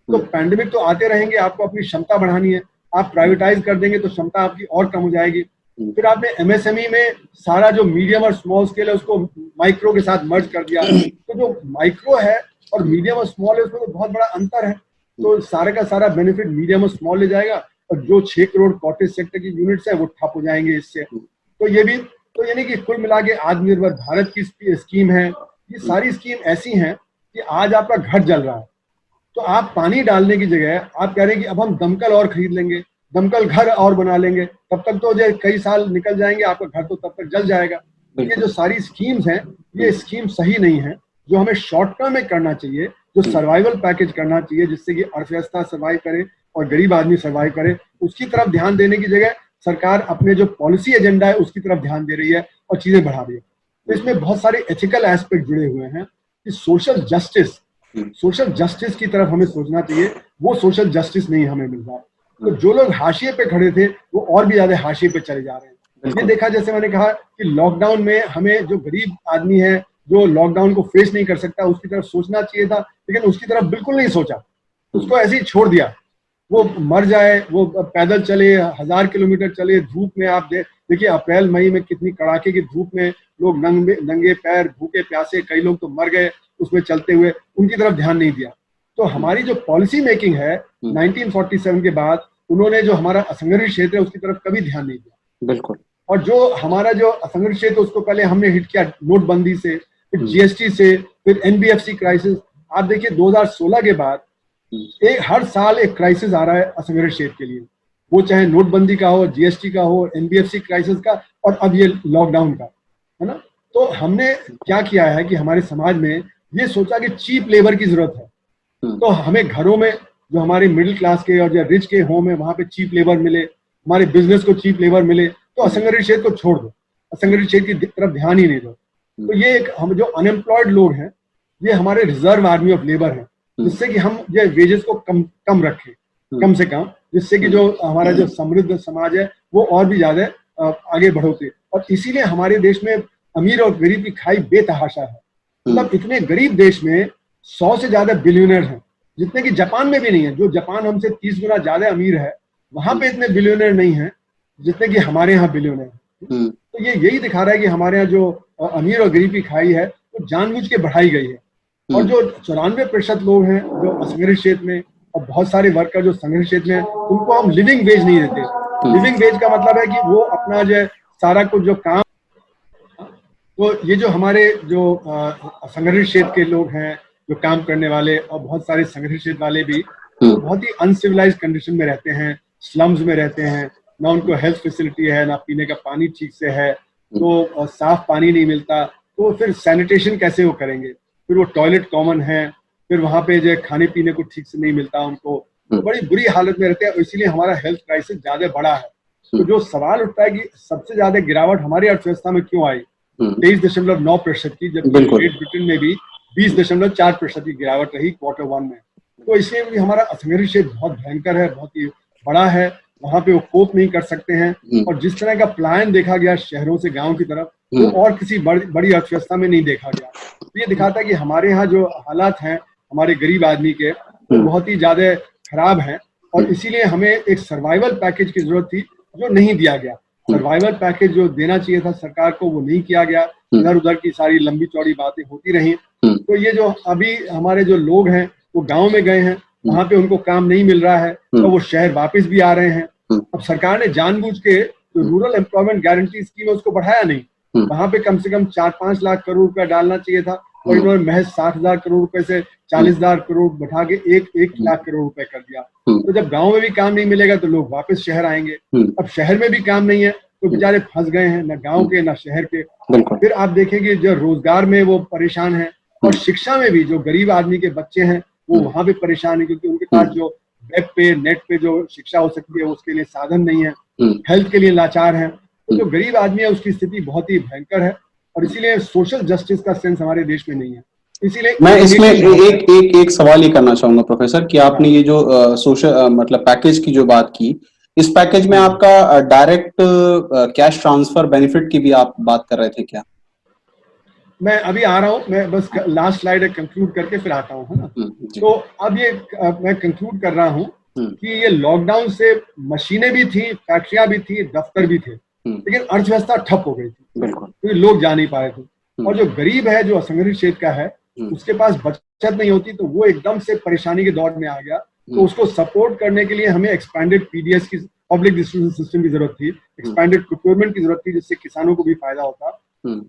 तो पैंडेमिक तो आते रहेंगे। आपको अपनी क्षमता बढ़ानी है, आप प्राइवेटाइज कर देंगे तो क्षमता आपकी और कम हो जाएगी। फिर आपने एमएसएमई में सारा जो मीडियम और स्मॉल स्केल है उसको माइक्रो के साथ मर्ज कर दिया। तो जो माइक्रो है और मीडियम और स्मॉल है उसमें तो बहुत बड़ा अंतर है। तो सारे का सारा बेनिफिट मीडियम और स्मॉल ले जाएगा और जो 6 करोड़ कॉटेज सेक्टर की यूनिट्स है वो ठप हो जाएंगे इससे। तो ये भी तो यानी कि कुल मिला के आत्मनिर्भर भारत की स्कीम है, ये सारी स्कीम ऐसी हैं कि आज आपका घर जल रहा है तो आप पानी डालने की जगह आप कह रहे हैं कि अब हम दमकल और खरीद लेंगे, दमकल घर और बना लेंगे, तब तक तो जो कई साल निकल जाएंगे, आपका घर तो तब तक जल जाएगा। ये जो सारी स्कीम्स हैं ये स्कीम सही नहीं है। जो हमें शॉर्ट टर्म में करना चाहिए, जो सर्वाइवल पैकेज करना चाहिए जिससे कि अर्थव्यवस्था सर्वाइव करे और गरीब आदमी सर्वाइव करे, उसकी तरफ ध्यान देने की जगह सरकार अपने जो पॉलिसी एजेंडा है उसकी तरफ ध्यान दे रही है और चीजें बढ़ा रही है। तो इसमें बहुत सारे एथिकल एस्पेक्ट जुड़े हुए हैं कि सोशल जस्टिस की तरफ हमें सोचना चाहिए। वो सोशल जस्टिस नहीं हमें मिल रहा है। तो जो लोग हाशिए पे खड़े थे वो और भी ज्यादा हाशिए पे चले जा रहे हैं। ये देखा, जैसे मैंने कहा कि लॉकडाउन में हमें जो गरीब आदमी है जो लॉकडाउन को फेस नहीं कर सकता उसकी तरफ सोचना चाहिए था, लेकिन उसकी तरफ बिल्कुल नहीं सोचा, उसको ऐसे ही छोड़ दिया। वो मर जाए, वो पैदल चले, 1000 किलोमीटर चले धूप में। आप देखिए अप्रैल मई में कितनी कड़ाके की धूप में लोग नंगे पैर भूखे प्यासे, कई लोग तो मर गए उसमें चलते हुए, उनकी तरफ ध्यान नहीं दिया। तो हमारी जो पॉलिसी मेकिंग है 1947 के बाद उन्होंने जो हमारा असंगठित क्षेत्र है उसकी तरफ कभी ध्यान नहीं दिया। बिल्कुल। और जो हमारा जो असंगठित क्षेत्र उसको पहले हमने हिट किया नोटबंदी से, फिर जीएसटी से, फिर एनबीएफसी क्राइसिस। आप देखिए 2016 के बाद हर साल एक क्राइसिस आ रहा है असंगठित क्षेत्र के लिए, वो चाहे नोटबंदी का हो, जीएसटी का हो, एनबीएफसी क्राइसिस का, और अब ये लॉकडाउन का, है ना। तो हमने क्या किया है कि हमारे समाज में ये सोचा कि चीप लेबर की जरूरत है, तो हमें घरों में जो हमारे मिडिल क्लास के और जो रिच के होम है वहां पे चीप लेबर मिले, हमारे बिजनेस को चीप लेबर मिले, तो असंगठित क्षेत्र को छोड़ दो, असंगठित क्षेत्र की तरफ ध्यान ही नहीं दो। तो ये एक हम जो अनएम्प्लॉयड लोग हैं ये हमारे रिजर्व आर्मी ऑफ लेबर है, जिससे कि हम ये वेजेस को कम रखें, कम से कम, जिससे कि जो हमारा जो समृद्ध समाज है वो और भी ज्यादा आगे बढ़ोते। और इसीलिए हमारे देश में अमीर और गरीब की खाई बेतहाशा है। मतलब इतने गरीब देश में 100 से ज्यादा बिलियनर हैं, जितने कि जापान में भी नहीं है। जो जापान हमसे 30 गुना ज्यादा अमीर है, वहां पे इतने बिलियनर नहीं है जितने कि हमारे यहाँ बिलियनर है। तो ये यही दिखा रहा है कि हमारे यहाँ जो अमीर और गरीब की खाई है वो जानबूझ के बढ़ाई गई है। और जो 94% लोग हैं जो असंगठित क्षेत्र में, और बहुत सारे वर्कर जो संगठित क्षेत्र में, उनको हम लिविंग वेज नहीं देते। लिविंग वेज का मतलब है कि वो अपना जो सारा कुछ जो काम, तो ये जो हमारे जो संगठित क्षेत्र के लोग हैं जो काम करने वाले, और बहुत सारे संगठित क्षेत्र वाले भी तो बहुत ही अनसिविलाइज्ड कंडीशन में रहते हैं, स्लम्स में रहते हैं, ना उनको हेल्थ फैसिलिटी है, ना पीने का पानी ठीक से है, तो साफ पानी नहीं मिलता, तो फिर सैनिटेशन कैसे वो करेंगे, फिर वो टॉयलेट कॉमन है, फिर वहां पे जो खाने पीने को ठीक से नहीं मिलता उनको, तो बड़ी बुरी हालत में रहते हैं। इसीलिए हमारा हेल्थ क्राइसिस ज्यादा बड़ा है। तो जो सवाल उठता है कि सबसे ज्यादा गिरावट हमारी अर्थव्यवस्था में क्यों आई, 23.9% की, जबकि ग्रेट ब्रिटेन में भी 20.4% की गिरावट रही Q1 में। तो इसलिए भी हमारा असंगठित क्षेत्र बहुत भयंकर है, बहुत ही बड़ा है, वहां पे वो कोप नहीं कर सकते हैं। और जिस तरह का प्लान देखा गया शहरों से गांव की तरफ, वो और किसी बड़ी अर्थव्यवस्था में नहीं देखा गया। तो ये दिखाता है कि हमारे यहाँ जो हालात हैं हमारे गरीब आदमी के, वो बहुत ही ज्यादा खराब हैं। और इसीलिए हमें एक सर्वाइवल पैकेज की जरूरत थी जो नहीं दिया गया। सर्वाइवल पैकेज जो देना चाहिए था सरकार को वो नहीं किया गया। इधर उधर की सारी लंबी चौड़ी बातें होती रही। तो ये जो अभी हमारे जो लोग हैं वो गांव में गए हैं, वहां पे उनको काम नहीं मिल रहा है, तो वो शहर वापस भी आ रहे हैं। अब सरकार ने जानबूझ के जो रूरल एम्प्लॉयमेंट गारंटी स्कीम है उसको बढ़ाया नहीं। वहां पे कम से कम 4-5 लाख करोड़ रुपया डालना चाहिए था, और इन्होंने महज 60,000 करोड़ रुपए से 40,000 करोड़ बढ़ा के 1 लाख करोड़ रुपए कर दिया। तो जब गांव में भी काम नहीं मिलेगा तो लोग वापस शहर आएंगे। अब शहर में भी काम नहीं है तो बेचारे फंस गए हैं, न गांव के न शहर के। फिर आप देखेंगे जो रोजगार में वो परेशान है, और शिक्षा में भी जो गरीब आदमी के बच्चे हैं वो वहां पे परेशान है, क्योंकि उनके पास जो वेब पे नेट पे जो शिक्षा हो सकती है उसके लिए साधन नहीं है, हेल्थ के लिए लाचार है। तो जो गरीब आदमी है उसकी स्थिति बहुत ही भयंकर है, और इसीलिए सोशल जस्टिस का सेंस हमारे देश में नहीं है। इसीलिए मैं इसमें एक सवाल ये करना चाहूंगा प्रोफेसर कि आपने ये जो सोशल मतलब पैकेज की जो बात की, इस पैकेज में आपका डायरेक्ट कैश ट्रांसफर बेनिफिट की भी आप बात कर रहे थे क्या? मैं अभी आ रहा हूँ, मैं बस लास्ट स्लाइड कंक्लूड करके फिर आता हूँ, है ना। तो अब ये मैं कंक्लूड कर रहा हूँ कि ये लॉकडाउन से मशीनें भी थी, फैक्ट्रियां भी थी, दफ्तर भी थे, लेकिन अर्थव्यवस्था ठप हो गई थी क्योंकि लोग जा नहीं पाए थे। और जो गरीब है, जो असंगठित क्षेत्र का है, उसके पास बचत नहीं होती, तो वो एकदम से परेशानी के दौर में आ गया। तो उसको सपोर्ट करने के लिए हमें एक्सपैंडेड पीडीएस की, पब्लिक डिस्ट्रीब्यूशन सिस्टम की जरूरत थी, एक्सपैंडेड प्रोक्योरमेंट की जरूरत थी, जिससे किसानों को भी फायदा होता।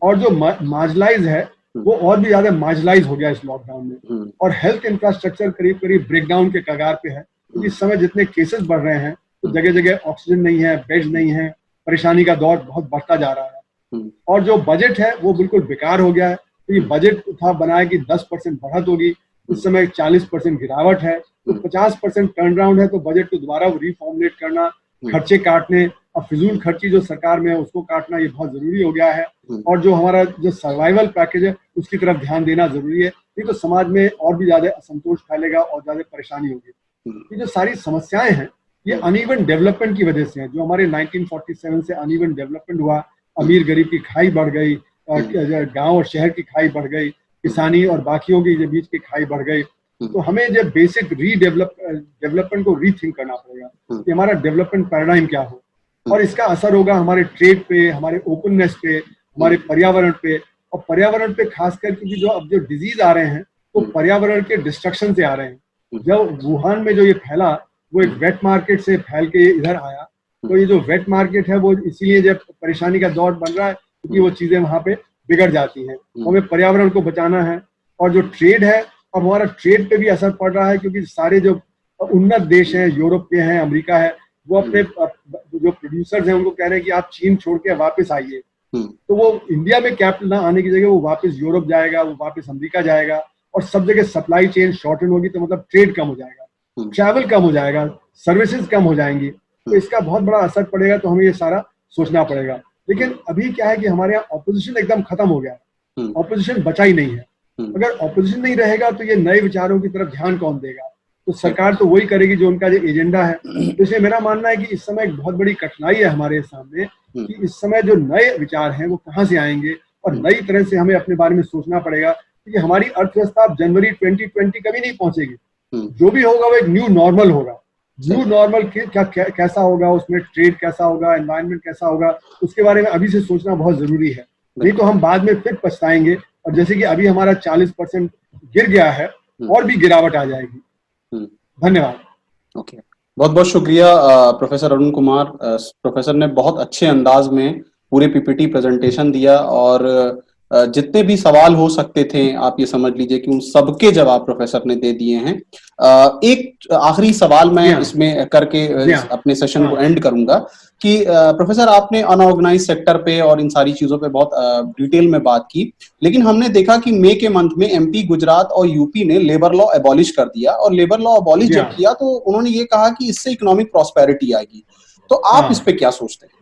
और जो मार्जिनलाइज है वो और भी ज्यादा मार्जिनलाइज हो गया इस लॉकडाउन में। और हेल्थ इंफ्रास्ट्रक्चर करीब करीब ब्रेकडाउन के कगार पे है, क्योंकि इस समय जितने केसेस बढ़ रहे हैं तो जगह जगह ऑक्सीजन नहीं है, बेड नहीं है, परेशानी का दौर बहुत बढ़ता जा रहा है। और जो बजट है वो बिल्कुल बेकार हो गया है, क्योंकि बजट था बनाया कि 10% बढ़त होगी, इस समय 40% गिरावट है, तो 50% टर्न अराउंड है। तो बजट को दोबारा रिफॉर्मुलेट करना, खर्चे काटने, अब फिजूल खर्ची जो सरकार में है उसको काटना, ये बहुत जरूरी हो गया है। और जो हमारा जो सर्वाइवल पैकेज है उसकी तरफ ध्यान देना जरूरी है, नहीं तो समाज में और भी ज्यादा असंतोष फैलेगा और ज्यादा परेशानी होगी। ये जो सारी समस्याएं हैं ये अनइवन डेवलपमेंट की वजह से है। जो हमारे 1947 से अनइवन डेवलपमेंट हुआ, अमीर गरीब की खाई बढ़ गई, गांव और शहर की खाई बढ़ गई, किसानी और बाकियों के बीच की खाई बढ़ गई। तो हमें जब बेसिक डेवलपमेंट को रीथिंक करना पड़ेगा कि हमारा डेवलपमेंट पैराडाइम क्या हो, और इसका असर होगा हमारे ट्रेड पे, हमारे ओपननेस पे, हमारे पर्यावरण पे। और पर्यावरण पे खासकर क्योंकि जो अब जो डिजीज आ रहे हैं वो पर्यावरण के डिस्ट्रक्शन से आ रहे हैं। जब वुहान में जो ये फैला वो एक वेट मार्केट से फैल के इधर आया, तो ये जो वेट मार्केट है वो इसीलिए जब परेशानी का दौर बन रहा है क्योंकि वो चीजें वहां पे बिगड़ जाती हैं। हमें पर्यावरण को बचाना है। और जो ट्रेड है, अब हमारा ट्रेड पे भी असर पड़ रहा है, क्योंकि सारे जो उन्नत देश हैं, यूरोप के हैं, अमेरिका है, वो अपने जो प्रोड्यूसर्स हैं उनको कह रहे हैं कि आप चीन छोड़ के वापस आइए, तो वो इंडिया में कैपिटल ना आने की जगह वो वापस यूरोप जाएगा, वो वापस अमेरिका जाएगा, और सब जगह सप्लाई चेन शॉर्टन होगी, तो मतलब ट्रेड कम हो जाएगा, ट्रैवल कम हो जाएगा, सर्विसेज कम हो जाएंगी, तो इसका बहुत बड़ा असर पड़ेगा। तो हमें ये सारा सोचना पड़ेगा। लेकिन अभी क्या है कि हमारे यहाँ ऑपोजिशन एकदम खत्म हो गया है, ऑपोजिशन बचा ही नहीं है। अगर ऑपोजिशन नहीं रहेगा तो ये नए विचारों की तरफ ध्यान कौन देगा? तो सरकार तो वही करेगी जो उनका जो एजेंडा है। तो इसलिए मेरा मानना है कि इस समय एक बहुत बड़ी कठिनाई है हमारे सामने कि इस समय जो नए विचार हैं वो कहाँ से आएंगे, और नई तरह से हमें अपने बारे में सोचना पड़ेगा, क्योंकि हमारी अर्थव्यवस्था जनवरी 2020 कभी नहीं पहुंचेगी। जो भी होगा वो एक न्यू नॉर्मल होगा। न्यू नॉर्मल कैसा होगा, उसमें ट्रेड कैसा होगा, एनवायरनमेंट कैसा होगा, उसके बारे में अभी से सोचना बहुत जरूरी है। नहीं तो हम बाद में फिर पछताएंगे, और जैसे कि अभी हमारा 40% गिर गया है, और भी गिरावट आ जाएगी। धन्यवाद। ओके, बहुत बहुत शुक्रिया प्रोफेसर अरुण कुमार। प्रोफेसर ने बहुत अच्छे अंदाज में पूरे पीपीटी प्रेजेंटेशन दिया, और जितने भी सवाल हो सकते थे आप ये समझ लीजिए कि उन सबके जवाब प्रोफेसर ने दे दिए हैं। एक आखिरी सवाल मैं इसमें करके अपने सेशन को एंड करूंगा कि प्रोफेसर, आपने अनऑर्गेनाइज सेक्टर पे और इन सारी चीजों पे बहुत डिटेल में बात की, लेकिन हमने देखा कि मई के मंथ में एमपी, गुजरात और यूपी ने लेबर लॉ एबॉलिश कर दिया, और लेबर लॉ एबॉलिश जब किया तो उन्होंने ये कहा कि इससे इकोनॉमिक प्रॉस्पेरिटी आएगी। तो आप इस पे क्या सोचते हैं?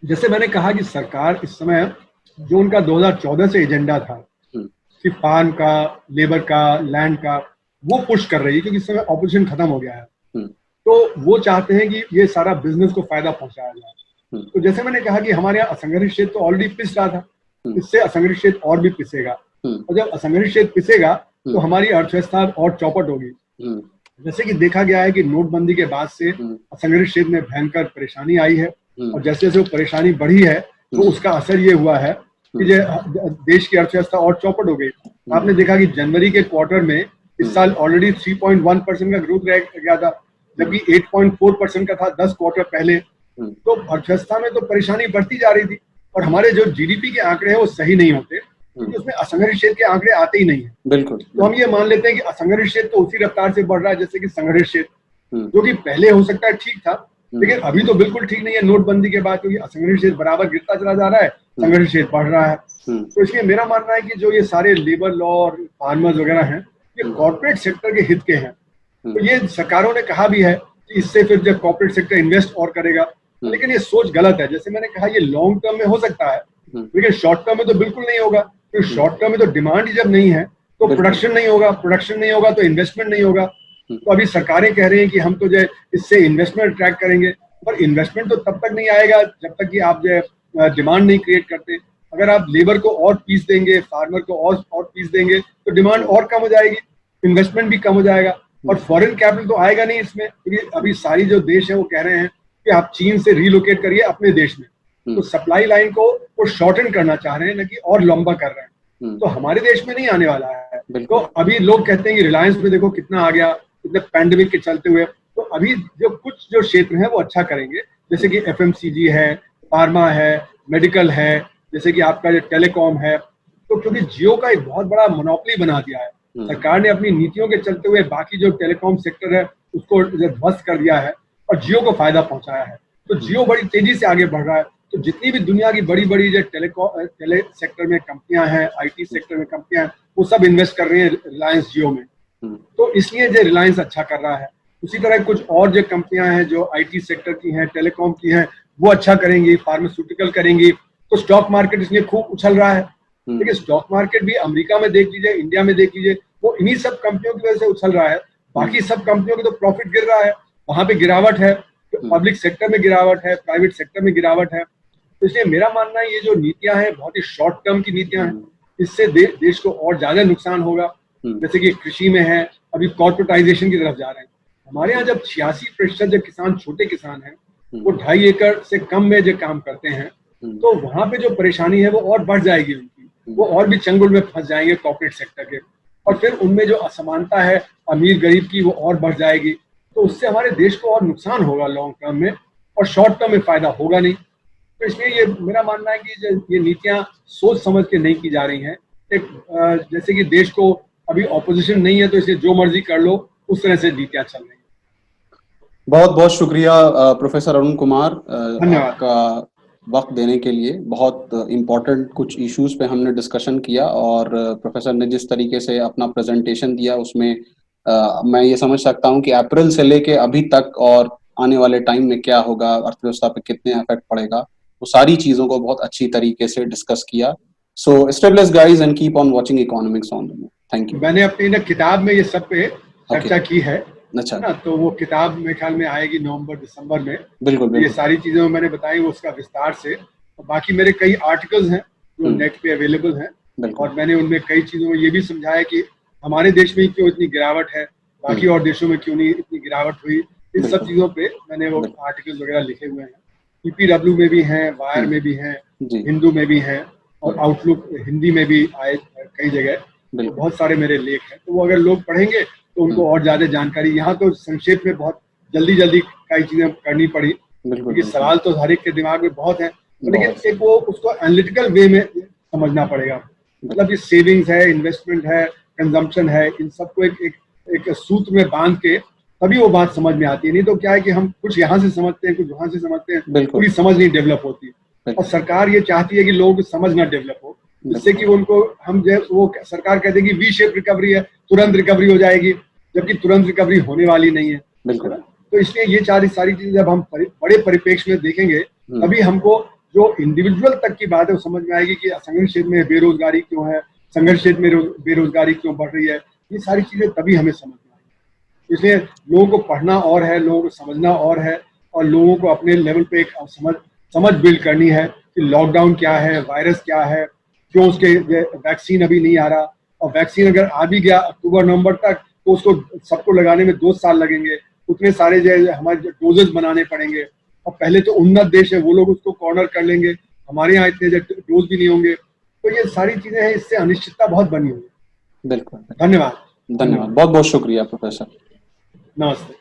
जैसे मैंने कहा कि सरकार इस समय जो उनका 2014 से एजेंडा था कि फार्म का, लेबर का, लैंड का, वो पुश कर रही है, क्योंकि इस समय ऑपोजिशन खत्म हो गया है। तो वो चाहते हैं कि ये सारा बिजनेस को फायदा पहुंचाया जाए। तो जैसे मैंने कहा कि हमारे यहाँ असंगठित क्षेत्र तो ऑलरेडी पिस रहा था, इससे असंगठित क्षेत्र और भी पिसेगा, और जब असंगठित क्षेत्र पिसेगा तो हमारी अर्थव्यवस्था और चौपट होगी। जैसे कि देखा गया है कि नोटबंदी के बाद से असंगठित क्षेत्र में भयंकर परेशानी आई है, और जैसे जैसे वो परेशानी बढ़ी है तो उसका असर ये हुआ है कि देश की अर्थव्यवस्था और चौपट हो गई। आपने देखा कि जनवरी के क्वार्टर में इस साल ऑलरेडी 3.1% का ग्रोथ रह गया था, जबकि 8.4% का था 10 क्वार्टर पहले। तो अर्थव्यवस्था में तो परेशानी बढ़ती जा रही थी, और हमारे जो जीडीपी के आंकड़े हैं वो सही नहीं होते, क्योंकि उसमें असंगठित क्षेत्र के आंकड़े आते ही नहीं है। बिल्कुल। तो हम ये मान लेते हैं कि असंगठित क्षेत्र तो उसी रफ्तार से बढ़ रहा है जैसे कि संगठित क्षेत्र, जो कि पहले हो सकता है ठीक था, लेकिन अभी तो बिल्कुल ठीक नहीं है नोटबंदी के बाद, क्योंकि असंगठित क्षेत्र बराबर गिरता चला जा रहा है, संगठित क्षेत्र बढ़ रहा है। तो इसलिए मेरा मानना है कि जो ये सारे लेबर लॉ और फार्मर्स वगैरह हैं, ये कॉर्पोरेट सेक्टर के हित के हैं। तो ये सरकारों ने कहा भी है कि इससे फिर जब कॉर्पोरेट सेक्टर इन्वेस्ट और करेगा, लेकिन ये सोच गलत है। जैसे मैंने कहा, ये लॉन्ग टर्म में हो सकता है, लेकिन शॉर्ट टर्म में तो बिल्कुल नहीं होगा, क्योंकि शॉर्ट टर्म में तो डिमांड ही जब नहीं है तो प्रोडक्शन नहीं होगा, प्रोडक्शन नहीं होगा तो इन्वेस्टमेंट नहीं होगा। तो अभी सरकारें कह रही हैं कि हम तो जो इससे इन्वेस्टमेंट अट्रैक्ट करेंगे, पर इन्वेस्टमेंट तो तब तक नहीं आएगा जब तक कि आप जो डिमांड नहीं क्रिएट करते। अगर आप लेबर को और पीस देंगे, फार्मर को और पीस देंगे, तो डिमांड और कम हो जाएगी, इन्वेस्टमेंट भी कम हो जाएगा, और फॉरेन कैपिटल तो आएगा नहीं इसमें, क्योंकि अभी सारी जो देश है वो कह रहे हैं कि आप चीन से रिलोकेट करिए अपने देश में। तो सप्लाई लाइन को वो शॉर्टन करना चाह रहे हैं, न कि और लंबा कर रहे हैं। तो हमारे देश में नहीं आने वाला है। तो अभी लोग कहते हैं कि रिलायंस में देखो कितना आ गया, इतने पैंडेमिक के चलते हुए। तो अभी जो कुछ जो क्षेत्र हैं वो अच्छा करेंगे, जैसे कि एफएमसीजी है, फार्मा है, मेडिकल है, जैसे कि आपका जो टेलीकॉम है। तो क्योंकि जियो का एक बहुत बड़ा मोनोपोली बना दिया है सरकार ने अपनी नीतियों के चलते हुए, बाकी जो टेलीकॉम सेक्टर है उसको ध्वस्त कर दिया है और जियो को फायदा पहुंचाया है। तो जियो बड़ी तेजी से आगे बढ़ रहा है। तो जितनी भी दुनिया की बड़ी बड़ी जो टेले सेक्टर में कंपनियां हैं, आईटी सेक्टर में कंपनियां हैं, वो सब इन्वेस्ट कर रही हैं रिलायंस जियो में। तो इसलिए जो रिलायंस अच्छा कर रहा है। उसी तरह कुछ और जो कंपनियां हैं जो आईटी सेक्टर की हैं, टेलीकॉम की हैं, वो अच्छा करेंगी, फार्मास्यूटिकल करेंगी। तो स्टॉक मार्केट इसलिए खूब उछल रहा है। देखिए स्टॉक मार्केट भी अमेरिका में देख लीजिए, इंडिया में देख लीजिए, वो इन्हीं सब कंपनियों की वजह से उछल रहा है। बाकी सब कंपनियों की तो प्रॉफिट गिर रहा है, वहां पे गिरावट है, पब्लिक सेक्टर में गिरावट है, प्राइवेट सेक्टर में गिरावट है। तो इसलिए मेरा मानना है ये जो नीतियां हैं बहुत ही शॉर्ट टर्म की नीतियां हैं, इससे देश को और ज्यादा नुकसान होगा। जैसे कि कृषि में है, अभी कॉर्पोरेटाइजेशन की तरफ जा रहे हैं। हमारे यहाँ जब 86% जो किसान छोटे किसान हैं, वो 2.5 एकड़ से कम में जो काम करते हैं, तो वहां पे जो परेशानी है वो और बढ़ जाएगी उनकी, वो और भी चंगुल में फंस जाएंगे कॉर्पोरेट सेक्टर के, और फिर उनमें जो असमानता है अमीर गरीब की वो और बढ़ जाएगी। तो उससे हमारे देश को और नुकसान होगा लॉन्ग टर्म में, और शॉर्ट टर्म में फायदा होगा नहीं। तो इसलिए ये मेरा मानना है कि ये नीतियां सोच समझ के नहीं की जा रही हैं। एक जैसे कि देश को अभी ऑपोजिशन नहीं है तो इसे जो मर्जी कर लो, उस तरह से नीतियां चल रही हैं। बहुत बहुत शुक्रिया प्रोफेसर अरुण कुमार, धन्यवाद। आपका वक्त देने के लिए। बहुत इम्पोर्टेंट कुछ इश्यूज पे हमने डिस्कशन किया और प्रोफेसर ने जिस तरीके से अपना प्रेजेंटेशन दिया उसमें मैं ये समझ सकता हूँ कि अप्रैल से लेके अभी तक और आने वाले टाइम में क्या होगा, अर्थव्यवस्था पे कितने इफेक्ट पड़ेगा, वो सारी चीजों को बहुत अच्छी तरीके से डिस्कस किया। So stay blessed guys and keep on watching economics on the move. Thank you. मैंने अपनी ना किताब में ये सब पे चर्चा की है अच्छा ना, तो वो किताब मेरे ख्याल में आएगी नवंबर दिसंबर में। बिल्कुल, ये बिल्कुल। सारी चीजें मैंने बताई वो उसका विस्तार से, और बाकी मेरे कई आर्टिकल्स हैं जो नेट पे अवेलेबल हैं, बिल्कुल। और मैंने उनमें कई चीजों में ये भी समझाया कि हमारे देश में ही क्यों इतनी गिरावट है, बाकी और देशों में क्यों नहीं इतनी गिरावट हुई। इस सब चीजों पे मैंने वो आर्टिकल्स वगैरह लिखे हुए हैं। पीपीडब्ल्यू में भी हैं, वायर में भी हैं, हिंदू में भी हैं, और आउटलुक हिंदी में भी आए कई जगह, तो बहुत सारे मेरे लेख हैं। तो वो अगर लोग पढ़ेंगे तो उनको और ज्यादा जानकारी, यहाँ तो संक्षेप में बहुत जल्दी कई चीजें करनी पड़ी, क्योंकि सवाल तो हर एक के दिमाग में बहुत है, लेकिन एक वो उसको एनालिटिकल वे में समझना पड़ेगा। मतलब ये सेविंग्स है, इन्वेस्टमेंट है, कंजम्पशन है, इन सबको एक सूत्र में बांध के तभी वो बात समझ में आती है। नहीं तो क्या है कि हम कुछ यहाँ से समझते हैं, कुछ वहां से समझते हैं, पूरी समझ नहीं डेवलप होती। और सरकार ये चाहती है कि लोगों की समझ ना डेवलप हो, जिससे कि उनको हम वो सरकार कहते हैं कि वी शेप रिकवरी है, तुरंत रिकवरी हो जाएगी, जबकि तुरंत रिकवरी होने वाली नहीं है। बिल्कुल। तो इसलिए ये सारी चीजें जब हम बड़े परिप्रेक्ष्य में देखेंगे, तभी हमको जो इंडिविजुअल तक की बात है वो समझ में आएगी कि संघर्ष क्षेत्र में बेरोजगारी क्यों है, संघर्ष क्षेत्र में बेरोजगारी क्यों बढ़ रही है। ये सारी चीजें तभी हमें समझ में आएगी। इसलिए लोगों को पढ़ना और है, लोगों को समझना और है, और लोगों को अपने लेवल पे एक समझ बिल्ड करनी है कि लॉकडाउन क्या है, वायरस क्या है, क्यों उसके वैक्सीन अभी नहीं आ रहा, और वैक्सीन अगर आ भी गया अक्टूबर नवंबर तक तो उसको सबको लगाने में 2 साल लगेंगे। उतने सारे जो हमारे डोजेज बनाने पड़ेंगे, और पहले तो उन्नत देश है वो लोग उसको कॉर्नर कर लेंगे, हमारे यहाँ इतने डोज भी नहीं होंगे। तो ये सारी चीजें हैं, इससे अनिश्चितता बहुत बनी हुई है। बिल्कुल। धन्यवाद। बहुत बहुत शुक्रिया प्रोफेसर। नमस्ते।